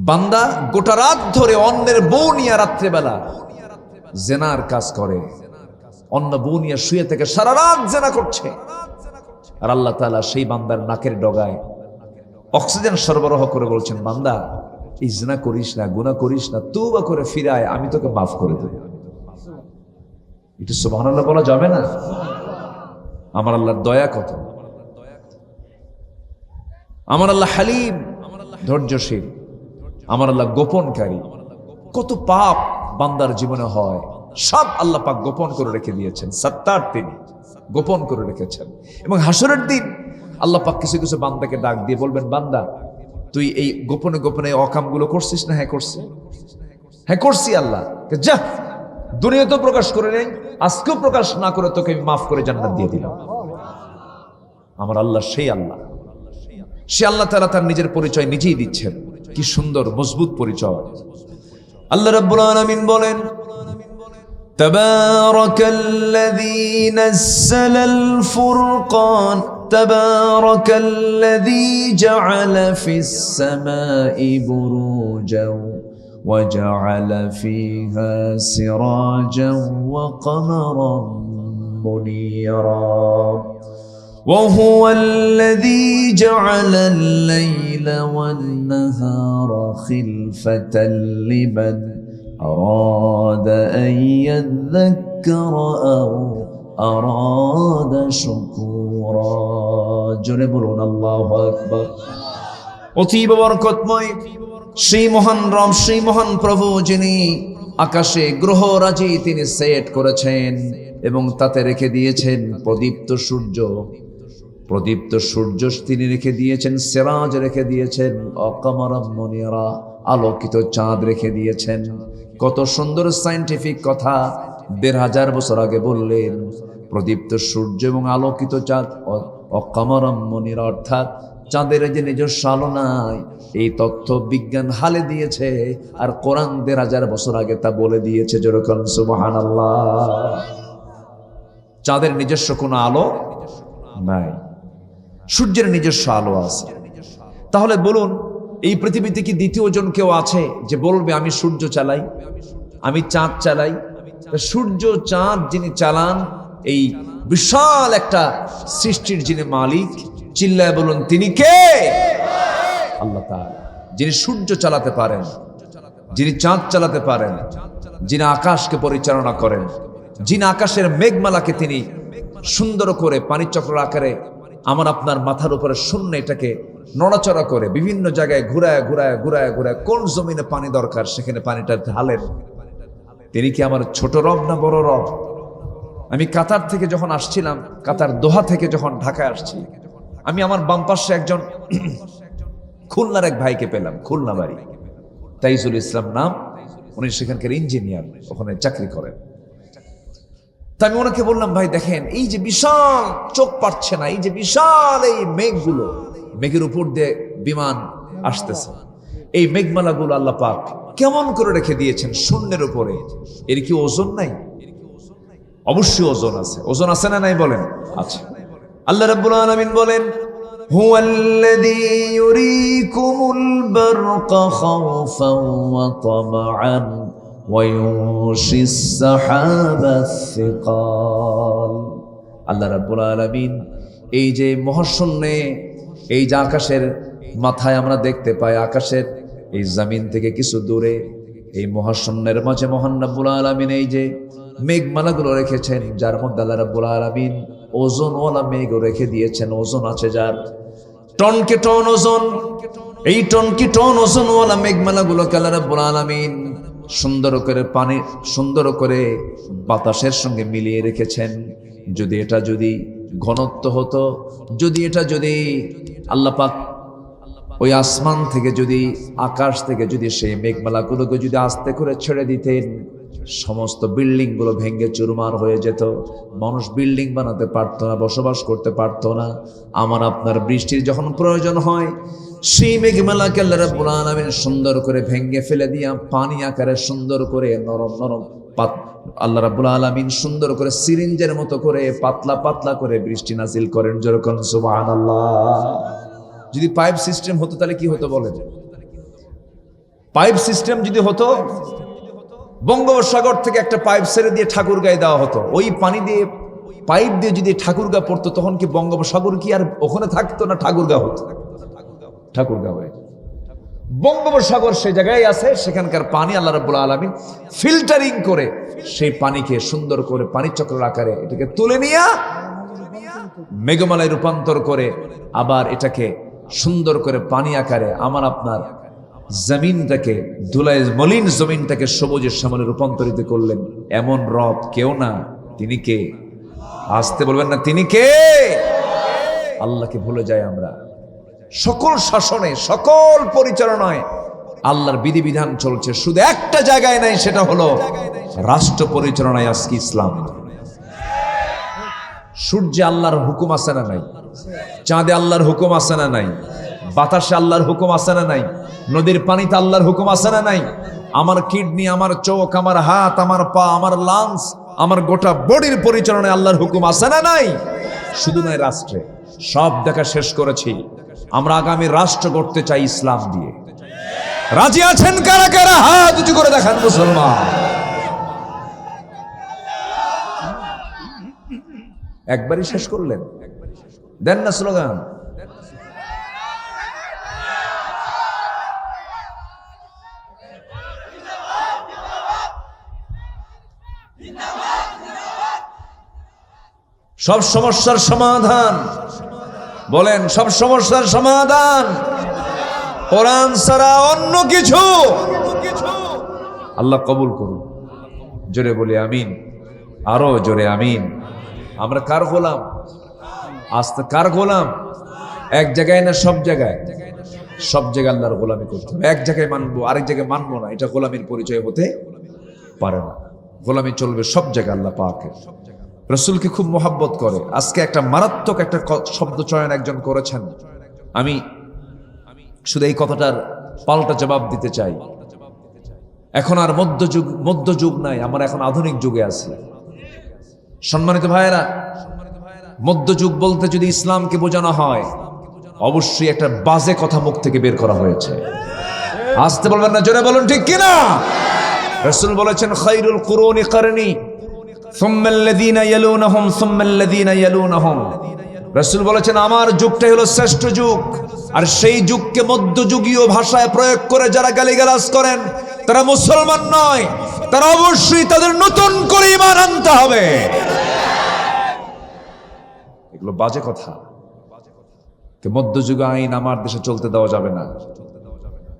বান্দা গোটা রাত ধরে অন্যের বউ নিয়ে রাত্রেবেলা জেনার কাজ করে, অন্য বউ নিয়ে শুয়ে থেকে সারা রাত জেনা করছে, আর আল্লাহ তাআলা সেই বান্দার নাকের ডগায় অক্সিজেন সরবরাহ করে বলছেন, বান্দা এই জেনা করিস না, গুনাহ করিস না, তওবা করে ফিরে আয়, আমি তোকে মাফ করে দেব। এটা সুবহানাল্লাহ বলা যাবে না? আমার আল্লাহর দয়া কত! আমার আল্লাহ হালিম, ধৈর্যশীল। আমার আল্লাহ গোপনকারী। কত পাপ বান্দার জীবনে হয়, সব আল্লাহ পাক গোপন করে রেখে দিয়েছেন। সত্তার তিনি গোপন করে রেখেছেন। এবং হাসরের দিন আল্লাহ পাক কিছু কিছু বান্দাকে ডাক দিয়ে বলবেন, বান্দা তুই এই গোপনে গোপনে অকামগুলো করছিস না? হ্যাঁ করছি। হ্যাঁ করছি। আল্লাহ যা, দুনিয়া তো প্রকাশ করে নেই, আজকেও প্রকাশ না করে তোকে আমি মাফ করে জান্নাত দিয়ে দিলাম। আমার আল্লাহ সেই আল্লাহ, সে আল্লাহ তাআলা তার নিজের পরিচয় নিজেই দিচ্ছেন। কি সুন্দর মজবুত পরিচয়। আল্লাহ রাব্বুল আলামিন বলেন, তাবারাকাল্লাযী নাযালাল ফুরকান তাবারাকাল্লাযী জাআলা ফিস সামাই বুরুজান ওয়া জাআলা ফীহা সিরাজান ওয়া কামারান মুনীরা وهو الذي جعل الليل والنهار خلفة لمن أراد أن يذكر أو أراد شكورا جنبون الله أكبر অতীব বরকতময় সেই মহান রব, সেই মহান প্রভু, যিনি আকাশে গ্রহরাজি তিনি সেট করেছেন এবং তাতে রেখে দিয়েছেন প্রদীপ্ত সূর্য। প্রদীপ্ত সূর্য তিনি রেখে দিয়েছেন, সিরাজ রেখে দিয়েছেন, অকামারাম মুনীরা আলোকিত চাঁদ রেখে দিয়েছেন। কত সুন্দর সায়েন্টিফিক কথা ১৫০০ বছর আগে বললেন। প্রদীপ্ত সূর্য এবং আলোকিত চাঁদ, অকামারাম মুনীরা, অর্থাৎ চাঁদের যে নিজস্ব আলো নাই, এই তথ্য বিজ্ঞান হালে দিয়েছে, আর কোরআন ১৫০০ বছর আগে তা বলে দিয়েছে। যেরকম সুবহানাল্লাহ। চাঁদের নিজস্ব কোনো আলো নাই, সূর্যের নিজস্ব আলো আছে। তাহলে বলুন, এই পৃথিবীতে কি দ্বিতীয় জন কেউ আছে যে বলবে আমি সূর্য চালাই, আমি চাঁদ চালাই? সূর্য চাঁদ যিনি চালান, এই বিশাল একটা সৃষ্টির যিনি মালিক, চিল্লায় বলুন তিনি কে? আল্লাহ তাআলা, যিনি সূর্য চালাতে পারেন, যিনি চাঁদ চালাতে পারেন, যিনি আকাশকে পরিচালনা করেন, যিনি আকাশের মেঘমালাকে তিনি সুন্দর করে পানিচক্র আকারে আমার আপনার মাথার উপরে শূন্য এটাকে নড়াচড়া করে বিভিন্ন জায়গায় ঘুরায় ঘুরায় ঘুরায় ঘুরায় কোন জমিনে পানি দরকার সেখানে পানিটা ঢালেন। তিনি কি আমার ছোট রব না বড় রব? আমি কাতার থেকে যখন আসছিলাম, কাতার দোহা থেকে যখন ঢাকায় আসছি, আমি আমার বাম পাশে একজন খুলনার এক ভাইকে পেলাম, খুলনা বাড়ি, তাইজুল ইসলাম নাম। উনি সেখানকার ইঞ্জিনিয়ার, ওখানে চাকরি করেন। তা আমি ওনাকে বললাম, ভাই দেখেন এই যে বিশাল, চোখ পাচ্ছে না, এই যে বিশাল এই মেঘগুলো, মেঘের উপর দিয়ে বিমান আসতেছে, এই মেঘমালাগুলো আল্লাহ পাক কেমন করে রেখে দিয়েছেন শূন্যের উপরে, এর কি ওজন নাই? অবশ্যই ওজন আছে। ওজন আছে না নাই বলেন? আচ্ছা। আল্লাহ রাব্বুল আলামিন বলেন, হুয়াল্লাযী ইউরীকুমুল বারকা খাওফান ওয়া তামআন ওয়া ইউনশিস সাহাবাস সিকাল। আল্লাহ রাব্বুল আলামিন এই যে মহাশূন্যে, এই যে আকাশের মাথায় আমরা দেখতে পাই, আকাশের এই জমিন থেকে কিছু দূরে এই মহাশূন্যের মাঝে মহান রাব্বুল আলামিন এই যে মেঘমালাগুলো রেখেছেন, যার মধ্যে আল্লাহ রাব্বুল আলামিন ওজনওয়ালা মেঘও রেখে দিয়েছেন। ওজন আছে যার, টনকে টন ওজন। এই টনকে টন ওজনওয়ালা মেঘমালাগুলোকে আল্লাহ রাব্বুল আলামিন সুন্দর করে পানি, সুন্দর করে বাতাসের সঙ্গে মিলিয়ে রেখেছেন। যদি এটা যদি ঘনত্ব হতো, যদি এটা যদি আল্লাহ পাক ওই আসমান থেকে, যদি আকাশ থেকে যদি সেই মেঘমালাগুলোকে যদি আস্তে করে ছেড়ে দিতেন, সমস্ত বিল্ডিং গুলো ভেঙে চুরমার হয়ে যেত। মানুষ বিল্ডিং বানাতে পারতো না, বসবাস করতে পারতো না। আমার আপনার বৃষ্টির যখন প্রয়োজন হয়, সেই মেঘমালাকে আল্লাহ রাব্বুল আলামিন সুন্দর করে ভেঙে ফেলে দিয়া পানি আকারে সুন্দর করে নরম নরম আল্লাহ রাব্বুল আলামিন সুন্দর করে সিরিঞ্জের মতো করে পাতলা পাতলা করে বৃষ্টি নাজিল করেন। যেরকম সুবহানাল্লাহ। যদি পাইপ সিস্টেম হতো তাহলে কি হতো বলেন? পাইপ সিস্টেম যদি হতো, বঙ্গোপসাগর থেকে একটা পাইপ ছেড়ে দিয়ে ঠাকুরগাঁয়ে দেওয়া হতো, ওই পানি দিয়ে পাইপ দিয়ে যদি ঠাকুরগাঁ পড়তো, তখন কি বঙ্গোপসাগর কি আর ওখানে থাকতো না ঠাকুরগাঁ হতো? ঠাকুরগাঁও হয়ে বঙ্গোপসাগর সেই জায়গায় আছে, সেখানকার পানি আল্লাহ রাব্বুল আলামিন ফিল্টারিং করে সেই পানিকে সুন্দর করে পানি চক্রের আকারে এটাকে তুলে নিয়ে মেঘমালায় রূপান্তর করে আবার এটাকে সুন্দর করে পানি আকারে আমার আপনার জমিনটাকে, ধুলায় মলিন জমিনটাকে সবুজের সামনে রূপান্তরিত করলেন। এমন রব কেউ না, তিনি কে? আসতে বলবেন না, তিনি কে? আল্লাহকে ভুলে যাই আমরা। সকল শাসনে, সকল পরিচালনায় আল্লাহর বিধিবিধান চলছে, শুধু একটা জায়গায় নাই, সেটা হলো রাষ্ট্র পরিচালনায়। আজকে ইসলাম। সূর্যে আল্লাহর হুকুম আছে না নাই? চাঁদে আল্লাহর হুকুম আছে না নাই? বাতাসে আল্লাহর হুকুম আছে না নাই? নদীর পানিতে আল্লাহর হুকুম আছে না নাই? আমার কিডনি, আমার চোখ, আমার হাত, আমার পা, আমার লাংস, আমার গোটা বডির পরিচালনায় আল্লাহর হুকুম আছে না নাই? শুধু নয়, রাষ্ট্রে। সব দেখা শেষ করেছি। আমরা আগামী রাষ্ট্র গড়তে চাই ইসলাম দিয়ে। রাজি আছেন কারা কারা? হাত উঁচু করে দেখান মুসলমান। একবারই শেষ করলেন, দেন না স্লোগান। সব সমস্যার সমাধান বলেন, সব সমস্যার সমাধান কোরআন ছাড়া অন্য কিছু। আল্লাহ কবুল করুন। জোরে বলি আমিন, আরো জোরে আমিন। আমরা কার গোলাম? আস্তে কার গোলাম? এক জায়গায় না সব জায়গায়? সব জায়গায় আল্লাহর গোলামি করতে হবে। এক জায়গায় মানবো, আরেক জায়গায় মানবো না, এটা গোলামির পরিচয় হতে পারে না। গোলামি চলবে সব জায়গায় আল্লাহ পাকের। রসুলকে খুব মোহাব্বত করে। আজকে একটা মারাত্মক একটা শব্দ চয়ন একজন করেছেন, আমি শুধু এই কথাটার পাল্টা জবাব দিতে চাই। এখন আর মধ্যযুগ নাই, আমরা এখন আধুনিক যুগে আছি। সম্মানিত ভাইয়েরা, মধ্যযুগ বলতে যদি ইসলামকে বোঝানো হয়, অবশ্যই একটা বাজে কথা মুখ থেকে বের করা হয়েছে। আসতে বলবেন না, জোরে বলুন ঠিক কিনা? রাসূল বলেছেন, খায়রুল কুরুনি কারনি সুম্মাল্লাযীনা ইয়ালুনাহুম সুম্মাল্লাযীনা ইয়ালুনাহুম। রাসূল বলেছেন, আমার যুগটাই হলো শ্রেষ্ঠ যুগ। আর সেই যুগকে মধ্যযুগীয় ভাষায় প্রয়োগ করে যারা গালিগালাজ করেন, তারা মুসলমান নয়। তারা অবশ্যই তাদের নতুন করে ঈমান আনতে হবে। এগুলো বাজে কথা। মধ্যযুগ আইন আমার দেশে চলতে দেওয়া যাবে না।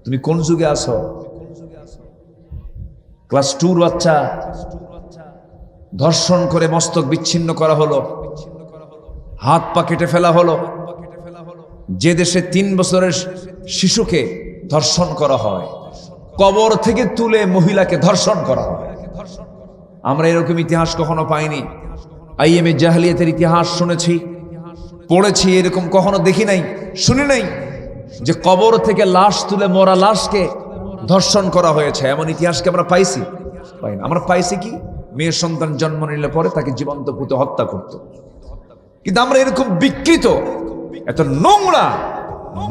তুমি কোন যুগে আছো? ক্লাস 2 বাচ্চা ধর্ষণ করে মস্তক বিচ্ছিন্ন করা হলো, হাত পা কেটে ফেলা হলো। যে দেশে 3 বছরের শিশুকে ধর্ষণ করা হয়, কবর থেকে তুলে মহিলাকে ধর্ষণ করা হয়। আমরা এরকম ইতিহাস কখনো পাইনি। আইএমএ জাহেলিয়াতের ইতিহাস শুনেছি, পড়েছি, এরকম কখনো দেখি নাই, শুনি নাই যে কবর থেকে লাশ তুলে মরা লাশকে ধর্ষণ করা হয়েছে। এমন ইতিহাসকে আমরা পাইছি? পাই না। আমরা পাইছি কি, মেয়ের সন্তান জন্ম নিলে পরে তাকে জীবন্ত পুঁতে হত্যা করত। কিন্তু আমরা এরকম বিকৃত, এত নোংরা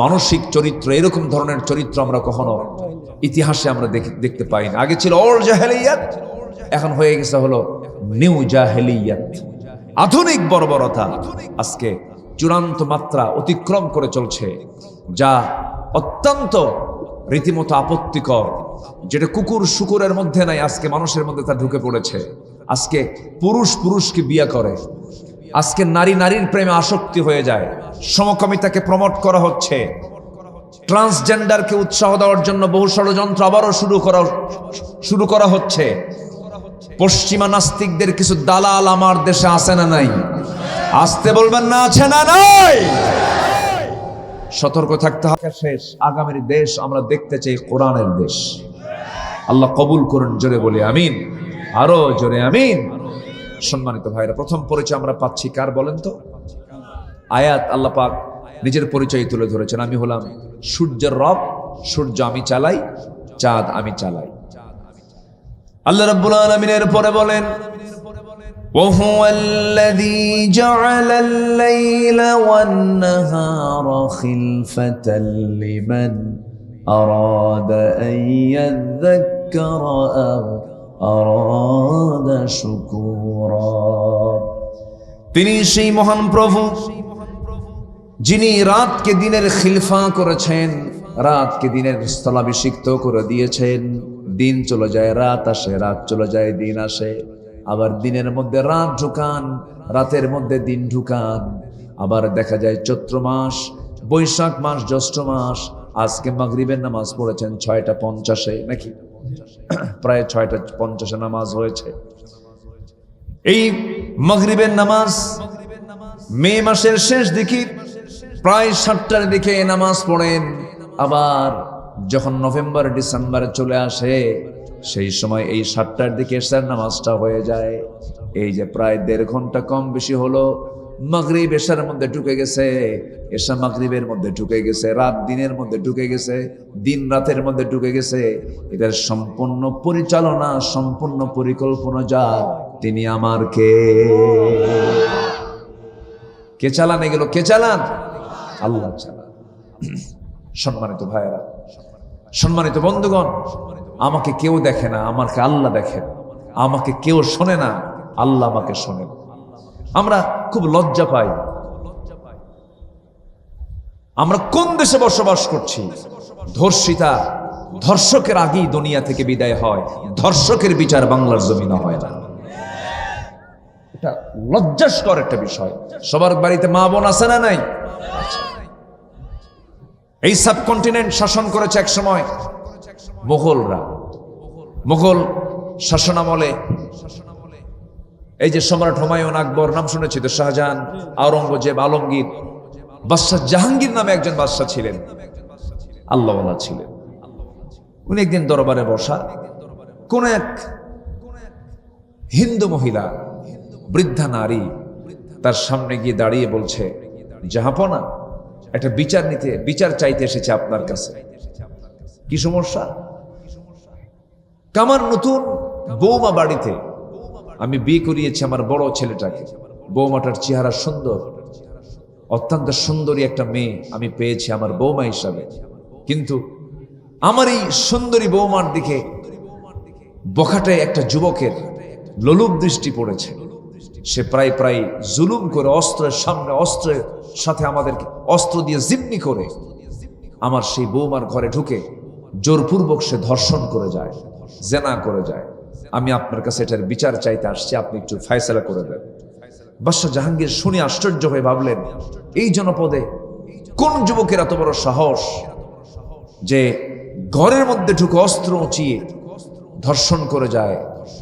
মানসিক চরিত্র, এরকম ধরনের চরিত্র আমরা কখনো ইতিহাসে আমরা দেখতে পাই না। আগে ছিল ওল্ড জাহেলিয়াত, এখন হয়ে গেছে হলো নিউ জাহেলিয়াত। আধুনিক বর্বরতা আজকে চূড়ান্ত মাত্রা অতিক্রম করে চলছে, যা অত্যন্ত রীতিমতো আপত্তিকর। যেটা কুকুর শুকুরের মধ্যে নাই, আজকে মানুষের মধ্যে তা ঢুকে পড়েছে। আজকে পুরুষ পুরুষকে বিয়ে করে, আজকে নারী নারীর প্রেমে আসক্তি হয়ে যায়, সমকামিতাকে প্রমোট করা হচ্ছে, ট্রান্সজেন্ডারকে উৎসাহ দেওয়ার জন্য বহু ষড়যন্ত্র আবারও শুরু করা হচ্ছে। পশ্চিমা নাস্তিকদের কিছু দালাল আমার দেশে আছে না নাই? আসতে বলবেন না, আছে না নাই? সতর্ক থাকতে হবে। শেষ, আগামীর দেশ আমরা দেখতে চাই কোরআনের দেশ। আল্লাহ কবুল করুন, জোরে বলি আমিন, আরো জোরে আমিন। সম্মানিত ভাইরা, প্রথম পরিচয় আমরা পাচ্ছি কার বলেন তো? আয়াত আল্লাহ পাক নিজের পরিচয় তুলে ধরেছেন। আমি হলাম সূর্যের রব, সূর্য আমি চালাই, চাঁদ আমি চালাই। আল্লাহ রাব্বুল আলামিনের পরে বলেন, وهو الذي جعل الليل والنهار خلفة لمن أراد أن يذكر أو أراد شكورا। তিনি সেই মহান প্রভু যিনি রাতকে দিনের খিলফা করেছেন, রাতকে দিনের স্থলাভিষিক্ত করে দিয়েছেন। দিন চলে যায়, রাত আসে, রাত চলে যায়, দিন আসে। আবার দিনের মধ্যে রাত ঢুকান, রাতের মধ্যে দিন ঢুকান। আবার দেখা যায় চৈত্র মাস, বৈশাখ মাস, জ্যৈষ্ঠ মাস। আজকে মাগরিবের নামাজ পড়েছেন 6:50 নাকি? প্রায় 6:50 নামাজ হয়েছে। এই মাগরিবের নামাজ মে মাসের শেষ দিকে প্রায় 7টার দিকে নামাজ পড়েন। আবার যখন নভেম্বর ডিসেম্বরে চলে আসে, সেই সময় এই 7টার দিকে এশার নামাজটা হয়ে যায়। এই যে প্রায় 1.5 ঘন্টা কম বেশি হলো, মাগরিব এশার মধ্যে ঢুকে গেছে, এশা মাগরিবের মধ্যে ঢুকে গেছে, রাত দিনের মধ্যে ঢুকে গেছে, দিন রাতের মধ্যে ঢুকে গেছে। এটার সম্পূর্ণ পরিচালনা, সম্পূর্ণ পরিকল্পনা যার, তিনি আমার কে চালান? এগুলো কে চালান? আল্লাহ চালান। সম্মানিত ভাইয়েরা, সম্মানিত বন্ধুগণ, আমাকে কেউ দেখে না, আমাকে আল্লাহ দেখেন। আমাকে কেউ শোনে না, আল্লাহ আমাকে শোনেন। আমরা খুব লজ্জা পাই। আমরা কোন দেশে বসবাস করছি? ধর্ষিতা ধর্ষকের আগেই দুনিয়া থেকে বিদায় হয়, ধর্ষকের বিচার বাংলার জমিনে হয় না। এটা লজ্জাস্কর একটা বিষয়। সবার বাড়িতে মা বোন আছে না নাই? এই সাবকন্টিনেন্ট শাসন করেছে এক সময় মোগলরা। মোগল শাসনামলে এই যে সম্রাট হুমায়ুন, আকবর নাম শুনেছি তো, শাহজাহান, আওরঙ্গজেব, আলমগীর, বাদশাহ জাহাঙ্গীর নামে একজন বাদশাহ ছিলেন, আল্লাহওয়ালা ছিলেন। উনি একদিন দরবারে বসা, কোন এক হিন্দু মহিলা, বৃদ্ধা নারী তার সামনে গিয়ে দাঁড়িয়ে বলছে, জাহাপনা, একটা বিচার চাইতে এসেছে আপনার কাছে। কি সমস্যা? আমার নতুন বৌমা বাড়িতে, আমি বিয়ে করিয়েছি আমার বড় ছেলেটাকে। বৌমাটার চেহারা সুন্দর, অত্যন্ত সুন্দরী একটা মেয়ে আমি পেয়েছি আমার বৌমা হিসাবে। কিন্তু আমার এই সুন্দরী বৌমার দিকে বখাটে একটা যুবকের লোলুপ দৃষ্টি পড়েছে। সে প্রায় জুলুম করে অস্ত্রের সামনে, অস্ত্রের সাথে আমাদেরকে অস্ত্র দিয়ে জিম্মি করে আমার সেই বৌমার ঘরে ঢুকে জোরপূর্বক সে ধর্ষণ করে যায়, জেনা করে যায়। আমি আপনার কাছে এটার বিচার চাইতে আসছি, আপনি একটু ফয়সালা করে দেন। বাদশাহ জাহাঙ্গীর শুনে আশ্চর্য হয়ে ভাবলেন, এই জনপদে কোন যুবকের এত বড় সাহস যে ঘরের মধ্যে ঢুকে অস্ত্র উঁচিয়ে ধর্ষণ করে যায়?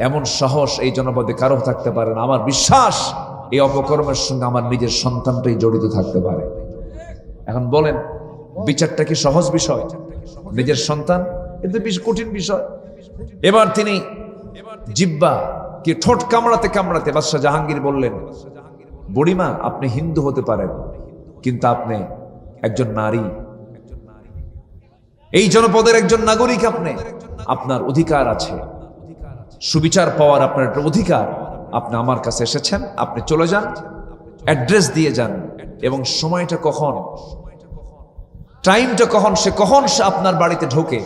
এমন সাহস এই জনপদে কারো থাকতে পারে না। আমার বিশ্বাস এই অপকর্মের সঙ্গে আমার নিজের সন্তানটাই জড়িত থাকতে পারে। এখন বলেন, বিচারটা কি সহজ বিষয়? নিজের সন্তান এটা বেশ কঠিন বিষয়। এবার তিনি জিহ্বা কি ঠোঁট কামড়াতে কামড়াতে বাদশাহ জাহাঙ্গীর বললেন, বুড়িমা আপনি হিন্দু হতে পারেন, কিন্তু আপনি একজন নারী, এই জনপদের একজন নাগরিক, আপনি, আপনার অধিকার আছে, সুবিচার পাওয়ার আপনার একটা অধিকার। আপনি আমার কাছে এসেছেন, আপনি চলে যান, অ্যাড্রেস দিয়ে যান, এবং সময়টা কখন, টাইমটা কখন, কখন সে আপনার বাড়িতে ঢোকে,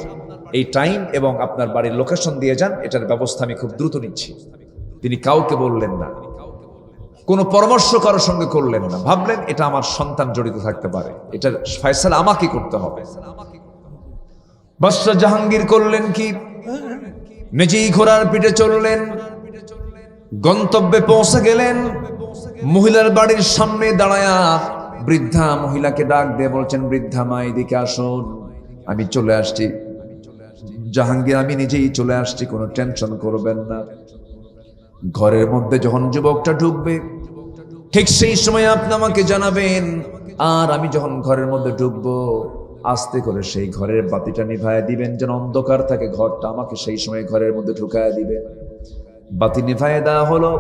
এই টাইম এবং আপনার বাড়ির লোকেশন দিয়ে যান, এটার ব্যবস্থা আমি খুব দ্রুত নিচ্ছি। তিনি কাউকে বললেন না, কোনো পরামর্শ কারোর সঙ্গে করলেন না, ভাবলেন এটা আমার সন্তান জড়িত থাকতে পারে, এটার ফয়সালা আমাকে করতে হবে। বাদশাহ জাহাঙ্গীর করলেন কি, নিজেই ঘোড়ার পিঠে চললেন, গন্তব্যে পৌঁছে গেলেন। মহিলার বাড়ির সামনে দাঁড়ায়া বৃদ্ধা মহিলাকে ডাক দিয়ে বলছেন, বৃদ্ধা মা এদিকে আসুন, আমি চলে আসছি। জাহাঙ্গীর, আমি নিজেই চলে আসছি, কোনো টেনশন করবেন না। ঘরের মধ্যে যখন যুবকটা ঢুকবে ঠিক সেই সময় আপনি আমাকে জানাবেন, আর আমি যখন ঘরের মধ্যে ঢুকবো আস্তে করে সেই ঘরের বাতিটা নিভায়া দিবেন, যেন অন্ধকার থাকে ঘরটা, আমাকে সেই সময় ঘরের মধ্যে ঢুকায়া দিবেন। বাতি নিভায়া দেওয়া হলো।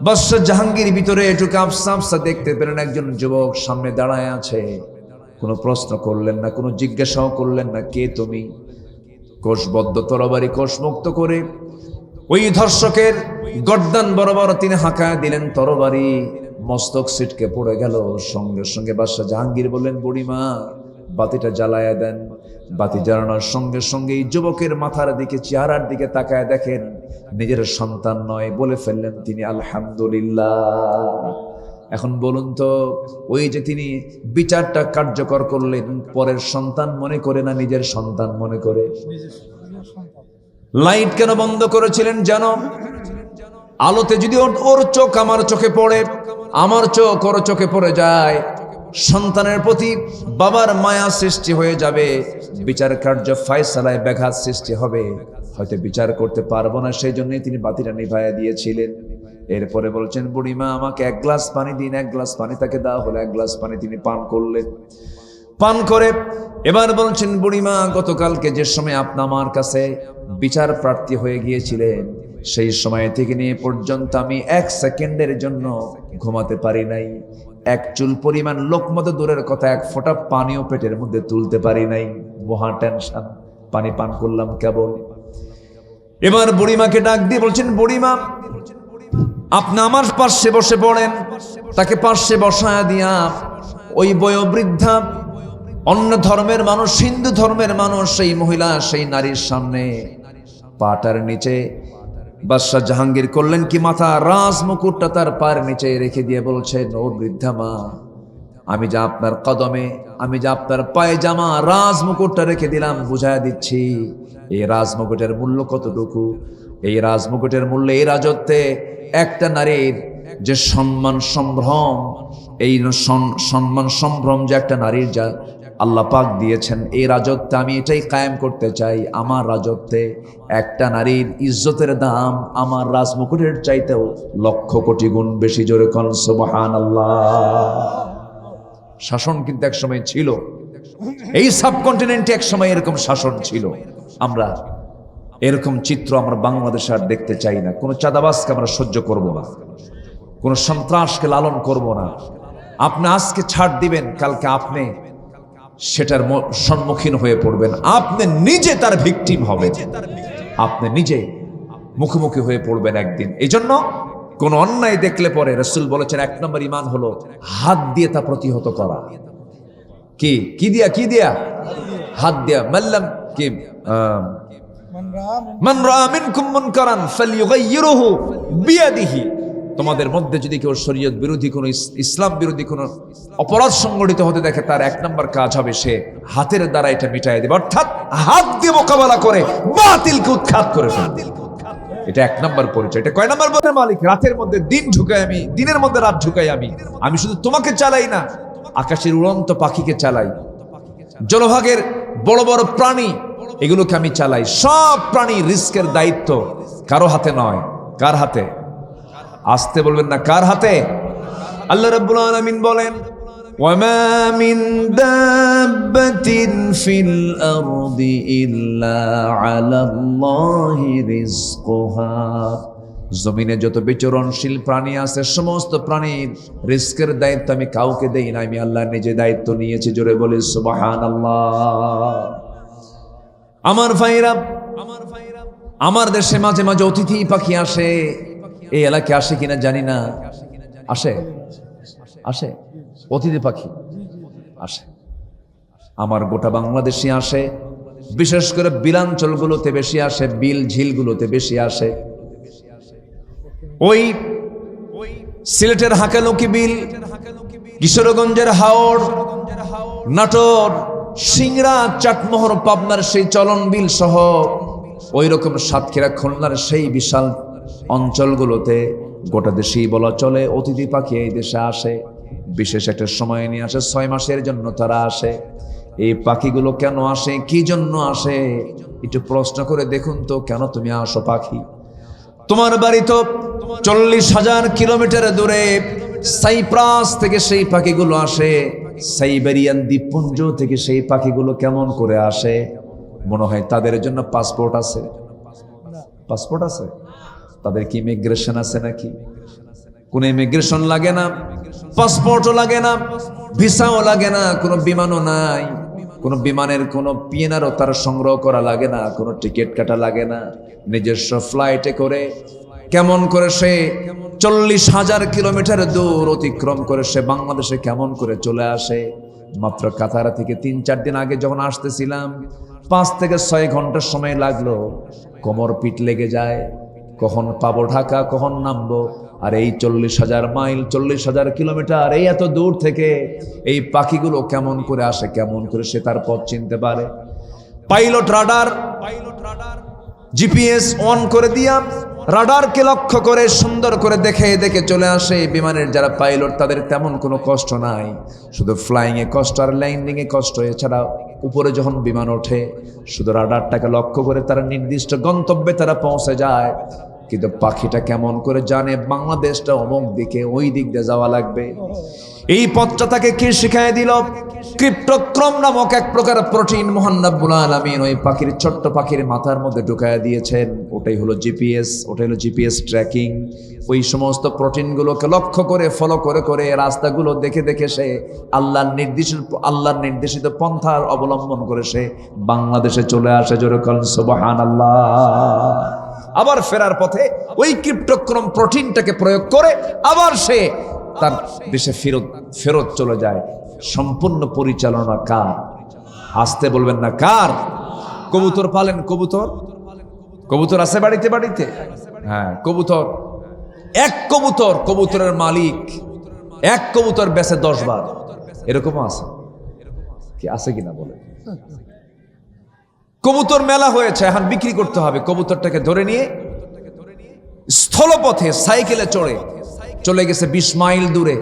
বাদশাহ জাহাঙ্গীর ভিতরে একটু কাঁপসা কাঁপসা দেখতে পেলেন একজন যুবক সামনে দাঁড়ায় আছে। কোনো প্রশ্ন করলেন না, কোনো জিজ্ঞাসাও করলেন না, কে তুমি? কোষবদ্ধ তরবারি কোষমুক্ত করে ওই ধর্ষকের গর্দান বরাবর তিনি হাঁকায় দিলেন তরবারি, মস্তক ছিটকে পড়ে গেল। সঙ্গে সঙ্গে বাদশাহ জাহাঙ্গীর বললেন, বুড়িমা বাতিটা জ্বালায়া দেন। বাতি জ্বালানোর সঙ্গে সঙ্গে এই যুবকের মাথার দিকে, চেহারার দিকে তাকায় দেখেন নিজের সন্তান নয়, বলে ফেললেন তিনি আলহামদুলিল্লাহ। এখন বলুন তো, ওই যে তিনি বিচারটা কার্যকর করলেন, পরের সন্তান মনে করে না নিজের সন্তান মনে করে? লাইট কেন বন্ধ করেছিলেন জানো? আলোতে যদি ওর চোখ আমার চোখে পড়ে, আমার চোখ ওর চোখে পড়ে যায়, সন্তানের প্রতি বাবার মায়া সৃষ্টি হয়ে যাবে, বিচার কার্য ফায়সালায় ব্যাঘাত সৃষ্টি হবে, হয়তো বিচার করতে পারবো না। সেই জন্যই তিনি বাতিটা নিভাইয়া দিয়েছিলেন। এরপরে বলছেন, বুড়িমা আমাকে এক গ্লাস পানি দিন। এক গ্লাস পানি তাকে দেওয়া হলো, এক গ্লাস পানি তিনি পান করলেন। পান করে এবার বলছেন, বুড়িমা গতকালকে যে সময় আপনি আমার কাছে বিচার প্রার্থী হয়ে গিয়েছিলেন, সেই সময় থেকে নিয়ে পর্যন্ত আমি এক সেকেন্ডের জন্য ঘুমাতে পারি নাই। এক চুল পরিমাণ লোকমত দূরের কথা, এক ফোঁটা পানিও পেটের মধ্যে তুলতে পারি নাই। মহা টেনশন, পানি পান করলাম কেবল। এবার বুড়িমাকে ডাক দিয়ে বলছেন, বুড়িমা আপনি আমার পাশে বসে পড়েন। তাকে পাশে বসায়া দিয়া ওই বয়োবৃদ্ধা অন্য ধর্মের মানুষ, হিন্দু ধর্মের মানুষ, সেই মহিলা সেই নারীর সামনে পাটার নিচে বাদশাহ জাহাঙ্গীর করলেন কি, মাথা রাজ মুকুটটা তার পায়ের নিচে রেখে দিয়ে বলছেন, ও বৃদ্ধা মা, আমি যা আপনার কদমে, আমি যা আপনার পায়ে জামা রাজ মুকুটটা রেখে দিলাম, বুঝায় দিচ্ছি এই রাজ মুকুটের মূল্য কতটুকু। এই রাজ মুকুটের মূল্য, এই রাজত্বে একটা নারীর যে সম্মান সম্ভ্রম, এই সম্মান সম্ভ্রম যে একটা নারীর যা আল্লাহ পাক দিয়েছেন, এই রাজত্বে আমি এটাই কায়েম করতে চাই। আমার রাজত্বে একটা নারীর ইজ্জতের দাম আমার রাজমুকুটের চাইতেও লক্ষ কোটি গুণ বেশি। জোরে কোন সুবহানাল্লাহ। শাসন কিন্তু এক সময় ছিল, এই সাবকন্টিনেন্টে এক সময় এরকম শাসন ছিল। আমরা এরকম চিত্র আমরা বাংলাদেশে আর দেখতে চাই না। কোনো চাঁদাবাজকে আমরা সহ্য করব না, কোনো সন্ত্রাসকে লালন করব না। আপনি আজকে ছাড় দিবেন, কালকে আপনি সেটার সম্মুখীন হয়ে পড়বেন, আপনি নিজে তার ভিকটিম হবেন, আপনি নিজে মুখোমুখি হয়ে পড়বেন একদিন। এই জন্য কোন অন্যায় দেখলে পরে রাসূল বলেছেন, এক নম্বর ঈমান হলো হাত দিয়ে তা প্রতিহত করা। কি দিয়া হাত দিয়া। মাল্লাম কি মান রা মিনকুম মুনকারান ফালইয়ুগাইয়িরহু বিয়াদিহি। তোমাদের মধ্যে যদি কেউ শরীয়ত বিরোধী কোন, ইসলাম বিরোধী কোন অপরাধ সংগঠিত হতে দেখে, তার এক নম্বর কাজ হবে সে হাতের দ্বারা এটা মিটাই দেবে, অর্থাৎ হাত দিয়ে মোকাবেলা করে বাতিলকে উৎখাত করে ফেলবে। এটা এক নম্বর পরিচয়। এটা কয় নম্বর? মালিক রাতের মধ্যে দিন ঢুকাই আমি, দিনের মধ্যে রাত ঢুকাই আমি। আমি শুধু তোমাকে চালাই না, আকাশের উড়ন্ত পাখিকে চালাই, জলভাগের বড় বড় প্রাণী এগুলোকে আমি চালাই। সব প্রাণী রিস্কের দায়িত্ব কারো হাতে নয়। কার হাতে? আসতে বলবেন না, কার হাতে? আল্লাহ রাব্বুল আলামিন বলেন, وما من دابة في الأرض إلا على الله رزقها জমিনে যত বিচরণশীল প্রাণী আছে সমস্ত প্রাণীর রিস্কের দায়িত্ব আমি কাউকে দেই না, আমি আল্লাহ নিজে দায়িত্ব নিয়েছি। জোরে বলি সুবহানাল্লাহ। আমার ভাইরা, আমার দেশে মাঝে মাঝে অতিথি পাখি আসে। এই এলাকায় আসে কিনা জানি না, আসে আসে অতিথি পাখি আসে। আমার গোটা বাংলাদেশে আসে, বিশেষ করে বিলাঞ্চলগুলোতে বেশি আসে, বিল ঝিলগুলোতে বেশি আসে। ওই সিলেটের হাকালুকি বিল, কিশোরগঞ্জের হাওড়, নাটোর, সিংড়া, চাটমোহর, পাবনার সেই চলন বিল সহ ওই রকম সাতক্ষীরা, খুলনার সেই বিশাল অঞ্চলগুলোতে গোটা দেশেই বলা চলে অতিথি পাখি এই দেশে আসে। বিশেষ একটা সময় নিয়ে আসে, 6 মাসের জন্য তারা আসে। এই পাখিগুলো কেন আসে, কি জন্য আসে, একটু প্রশ্ন করে দেখুন তো। কেন তুমি আসো পাখি? তোমার বাড়ি তো 40,000 কিলোমিটার দূরে, সাইপ্রাস থেকে সেই পাখিগুলো আসে, সাইবেরিয়ান দ্বীপপুঞ্জ থেকে সেই পাখিগুলো কেমন করে আসে? মনে হয় তাদের জন্য পাসপোর্ট আছে। পাসপোর্ট আছে? তাদের কি ইমিগ্রেশন আছে নাকি? কোন ইমিগ্রেশন লাগে না, পাসপোর্টও লাগে না, ভিসাও লাগে না, কোনো বিমানও নাই, কোনো বিমানের কোনো পিএনআরও তার সংগ্রহ করা লাগে না, কোনো টিকিট কাটা লাগে না। নিজস্ব ফ্লাইটে করে কেমন করে সে 40,000 কিলোমিটার দূর অতিক্রম করে সে বাংলাদেশে কেমন করে চলে আসে। মাত্র কাতার থেকে 3-4 দিন আগে যখন আসতেছিলাম, 5 থেকে 6 ঘন্টা সময় লাগলো। কোমর পিঠ লেগে যায়, কখন পাবো ঢাকা, কখন নামবো। আর এই 40,000 মাইল, 40,000 কিলোমিটার, এই এত দূর থেকে এই পাখিগুলো কেমন করে আসে, কেমন করে সে তার পথ চিনতে পারে? পাইলট রাডার জিপিএস অন করে দিয়া রাডারকে লক্ষ্য করে সুন্দর করে দেখে দেখে চলে আসে। বিমানের যারা পাইলট তাদের তেমন কোনো কষ্ট নাই, শুধু ফ্লাইং এ কষ্ট আর ল্যান্ডিং এ কষ্ট। এছাড়া উপরে যখন বিমান ওঠে শুধু রাডারটাকে লক্ষ্য করে তারা নির্দিষ্ট গন্তব্যে তারা পৌঁছে যায়। কিন্তু পাখিটা কেমন করে জানে বাংলাদেশটা অমুক দিকে, ওই দিক দিয়ে যাওয়া লাগবে? এই পথটা তাকে কে শিখায় দিল? ক্রিপ্টোক্রম নামক এক প্রকার প্রোটিন মহান রব্বুল আলামিন ওই পাখির, ছোট্ট পাখির মাথার মধ্যে ঢুকায় দিয়েছেন। ওটাই হলো জিপিএস, ওটাই হলো জিপিএস ট্র্যাকিং। ওই সমস্ত প্রোটিনগুলোকে লক্ষ্য করে, ফলো করে করে, রাস্তাগুলো দেখে দেখে সে আল্লাহর নির্দেশিত পন্থার অবলম্বন করে সে বাংলাদেশে চলে আসে। জোরে বলেন সুবহানাল্লাহ। আবার ফেরার পথে ওই ক্রিপ্টোক্রম প্রোটিনটাকে প্রয়োগ করে আবার সে তার দেশে ফেরত চলে যায়। সম্পূর্ণ পরিচালনা কার? আসতে বলবেন না কার? কবুতর পালেন, কবুতর, কবুতর আছে বাড়িতে বাড়িতে? হ্যাঁ, কবুতর, এক কবুতর, কবুতরের মালিক এক কবুতর বেচে 10 বার, এরকমও আছে। কি আছে কিনা বলে? কবুতর মেলা হয়েছে, এখন বিক্রি করতে হবে। কবুতরটাকে ধরে নিয়ে স্থলপথে সাইকেলে চড়ে চলে গেছে 20 মাইল দূরে